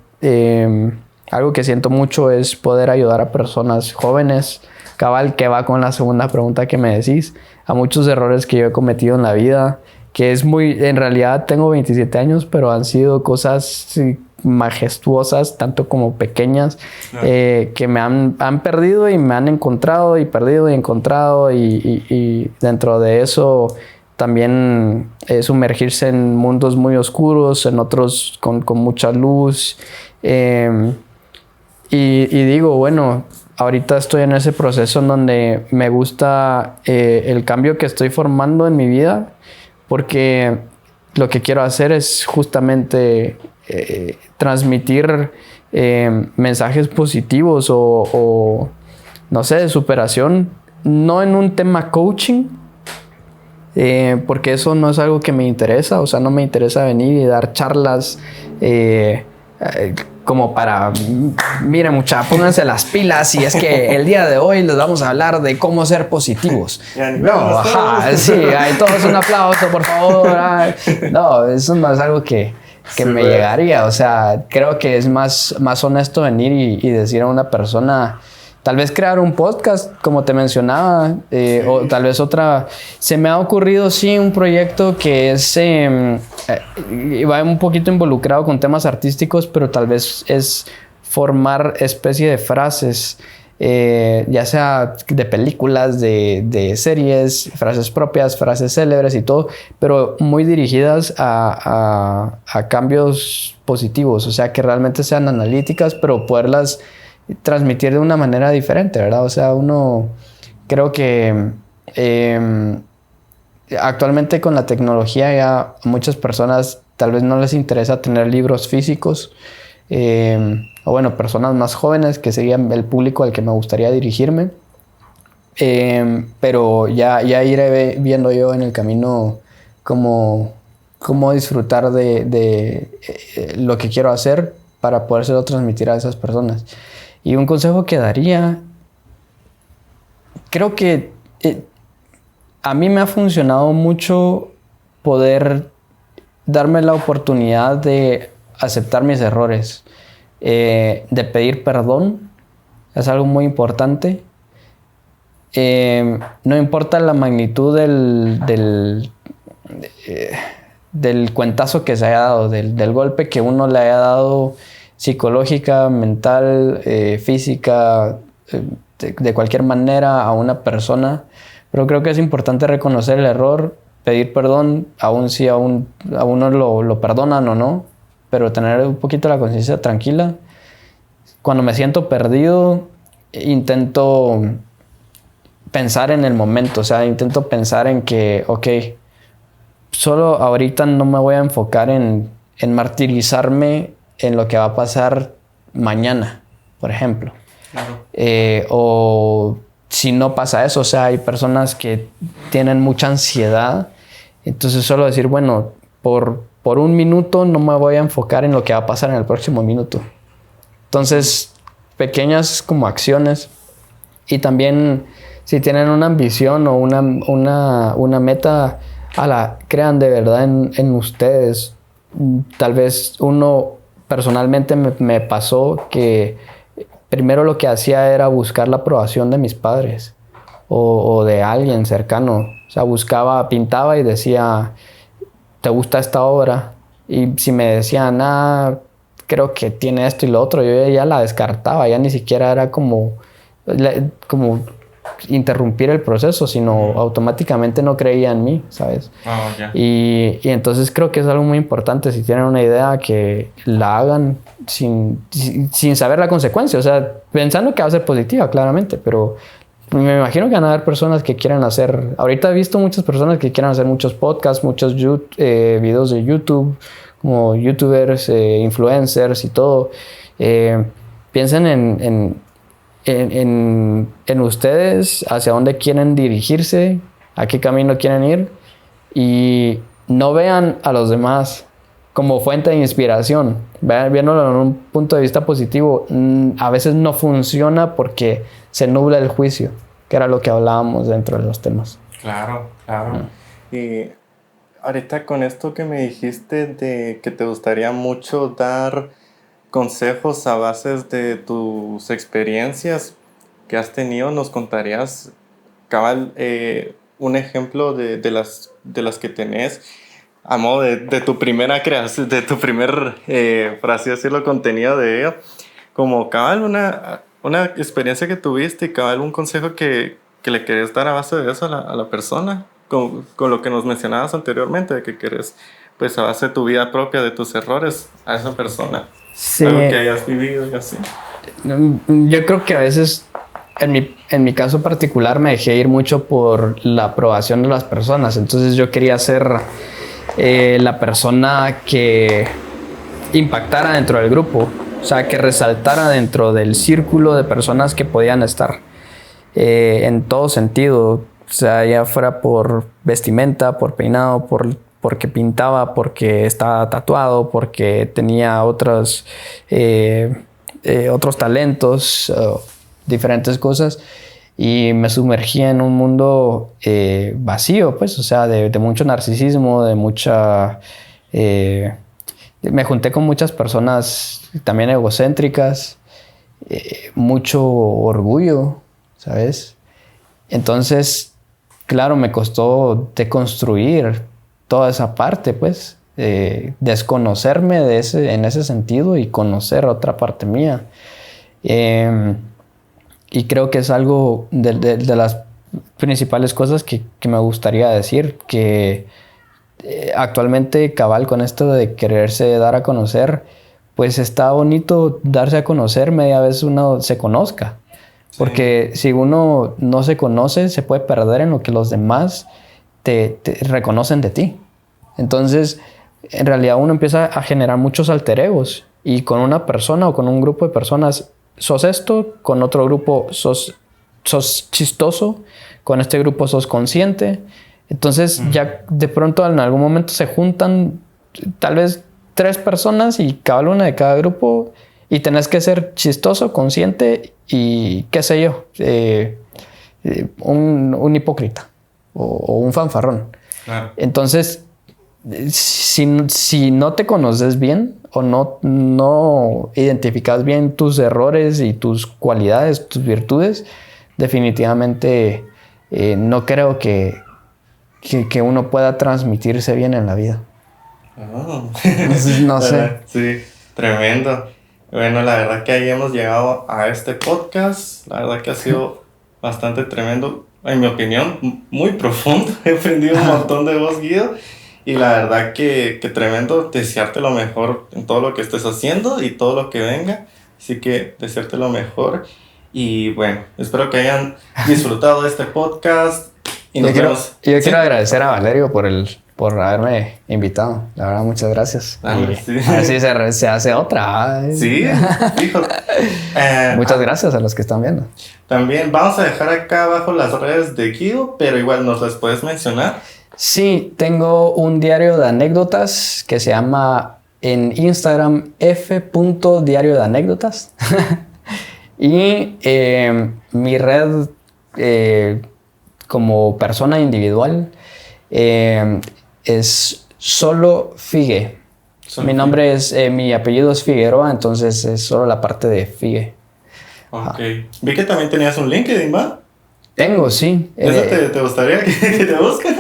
algo que siento mucho es poder ayudar a personas jóvenes, cabal, que va con la segunda pregunta que me decís, a muchos errores que yo he cometido en la vida, que es en realidad tengo 27 años, pero han sido cosas majestuosas, tanto como pequeñas, que me han perdido y me han encontrado y perdido y encontrado y dentro de eso también sumergirse en mundos muy oscuros, en otros con mucha luz. Y digo, bueno, ahorita estoy en ese proceso en donde me gusta el cambio que estoy formando en mi vida, porque lo que quiero hacer es justamente transmitir mensajes positivos o, no sé, de superación, no en un tema coaching, porque eso no es algo que me interesa. O sea, no me interesa venir y dar charlas como para, miren muchachos, pónganse las pilas y es que el día de hoy les vamos a hablar de cómo ser positivos. No, ajá, sí, todos un aplauso, por favor. No, eso no es algo que me llegaría. O sea, creo que es más honesto venir y decir a una persona, tal vez crear un podcast, como te mencionaba, o tal vez otra. Se me ha ocurrido, sí, un proyecto que es, va un poquito involucrado con temas artísticos, pero tal vez es formar especie de frases, ya sea de películas, de series, frases propias, frases célebres y todo, pero muy dirigidas a cambios positivos, o sea, que realmente sean analíticas, pero poderlas transmitir de una manera diferente, ¿verdad? O sea, uno creo que actualmente con la tecnología ya a muchas personas tal vez no les interesa tener libros físicos, o bueno, personas más jóvenes que serían el público al que me gustaría dirigirme, pero ya iré viendo yo en el camino cómo disfrutar de lo que quiero hacer para podérselo transmitir a esas personas. Y un consejo que daría, creo que a mí me ha funcionado mucho poder darme la oportunidad de aceptar mis errores, de pedir perdón, es algo muy importante. No importa la magnitud del cuentazo que se haya dado, del golpe que uno le haya dado, psicológica, mental, física, de cualquier manera a una persona, pero creo que es importante reconocer el error, pedir perdón, aun si a uno lo perdonan o no, pero tener un poquito la conciencia tranquila. Cuando me siento perdido, intento pensar en el momento, o sea, intento pensar en que, ok, solo ahorita no me voy a enfocar en martirizarme en lo que va a pasar mañana, por ejemplo. Claro. O si no pasa eso, o sea, hay personas que tienen mucha ansiedad, entonces solo decir, bueno, por un minuto no me voy a enfocar en lo que va a pasar en el próximo minuto. Entonces, pequeñas como acciones, y también si tienen una ambición o una meta, crean de verdad en ustedes. Tal vez personalmente me pasó que primero lo que hacía era buscar la aprobación de mis padres o de alguien cercano. O sea, pintaba y decía, ¿te gusta esta obra? Y si me decían, creo que tiene esto y lo otro, yo ya la descartaba, ya ni siquiera era como interrumpir el proceso, sino automáticamente no creía en mí, ¿sabes? Oh, yeah. Y entonces creo que es algo muy importante, si tienen una idea, que la hagan sin saber la consecuencia, o sea, pensando que va a ser positiva, claramente, pero me imagino que van a haber personas que quieran hacer, ahorita he visto muchas personas que quieran hacer muchos podcasts, muchos videos de YouTube, como youtubers, influencers y todo. Piensen en ustedes, hacia dónde quieren dirigirse, a qué camino quieren ir, y no vean a los demás como fuente de inspiración. Viéndolo en un punto de vista positivo, a veces no funciona porque se nubla el juicio, que era lo que hablábamos dentro de los temas. Claro. Y ahorita con esto que me dijiste de que te gustaría mucho dar consejos a bases de tus experiencias que has tenido, ¿nos contarías cabal un ejemplo de las que tenés a modo de tu primera creación, de tu primer, por así decirlo, contenido de ello, como cabal una experiencia que tuviste y cabal un consejo que le querés dar a base de eso a la persona, con lo que nos mencionabas anteriormente, de que querés, pues a base de tu vida propia, de tus errores, a esa persona? Sí. Algo que hayas vivido y así. Yo creo que a veces, en mi caso particular, me dejé ir mucho por la aprobación de las personas. Entonces yo quería ser la persona que impactara dentro del grupo, o sea, que resaltara dentro del círculo de personas que podían estar en todo sentido, o sea, ya fuera por vestimenta, por peinado, porque pintaba, porque estaba tatuado, porque tenía otros talentos, diferentes cosas, y me sumergí en un mundo vacío, pues, o sea, de mucho narcisismo, de mucha... me junté con muchas personas también egocéntricas, mucho orgullo, ¿sabes? Entonces, claro, me costó deconstruir toda esa parte, pues, desconocerme en ese sentido y conocer otra parte mía. Y creo que es algo de las principales cosas que me gustaría decir, que actualmente, cabal, con esto de quererse dar a conocer, pues está bonito darse a conocer media vez uno se conozca. Sí. Porque si uno no se conoce, se puede perder en lo que los demás te reconocen de ti. Entonces, en realidad uno empieza a generar muchos alter egos. Y con una persona o con un grupo de personas sos esto, con otro grupo sos chistoso, con este grupo sos consciente. Entonces ya de pronto en algún momento se juntan tal vez 3 personas y cada una de cada grupo y tenés que ser chistoso, consciente y qué sé yo, un hipócrita o un fanfarrón. Claro. Entonces, si no te conoces bien o no identificas bien tus errores y tus cualidades, tus virtudes, definitivamente no creo que uno pueda transmitirse bien en la vida. Oh. Entonces, no sé. Sí, tremendo. Bueno, la verdad que ahí hemos llegado a este podcast. La verdad que ha sido bastante tremendo. En mi opinión, muy profundo. He aprendido un montón de vos, Guido. Y la verdad que tremendo. Desearte lo mejor en todo lo que estés haciendo y todo lo que venga. Así que desearte lo mejor. Y bueno, espero que hayan disfrutado de este podcast. Y nos vemos. Yo quiero agradecer a Valerio por haberme invitado. La verdad, muchas gracias. Sí. A ver si se hace otra. Sí, fijo. Muchas gracias a los que están viendo. También vamos a dejar acá abajo las redes de Guido, pero igual nos las puedes mencionar. Sí, tengo un diario de anécdotas que se llama en Instagram f.diario de anécdotas. Y mi red como persona individual es solo Figue. Mi nombre es, mi apellido es Figueroa, entonces es solo la parte de Figue. Ok. Vi que también tenías un LinkedIn, ¿va? Tengo, sí. ¿Eso te gustaría que te busquen?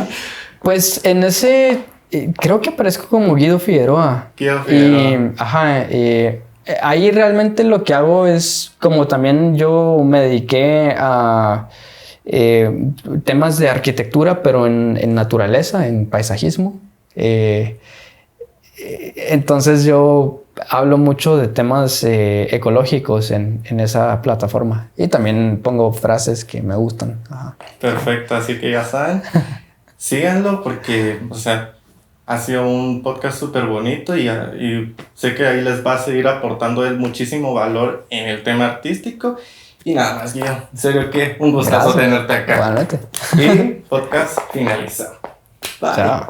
Pues en ese creo que aparezco como Guido Figueroa. Guido Figueroa. Ahí realmente lo que hago es, como también yo me dediqué a temas de arquitectura, pero en naturaleza, en paisajismo. Entonces yo hablo mucho de temas ecológicos en esa plataforma. Y también pongo frases que me gustan. Ajá. Perfecto, así que ya saben, síganlo porque, o sea, ha sido un podcast súper bonito y sé que ahí les va a seguir aportando él muchísimo valor en el tema artístico. Y nada más, Guido, en serio que un gustazo tenerte acá. Igualmente. Y podcast finalizado. Bye. Chao.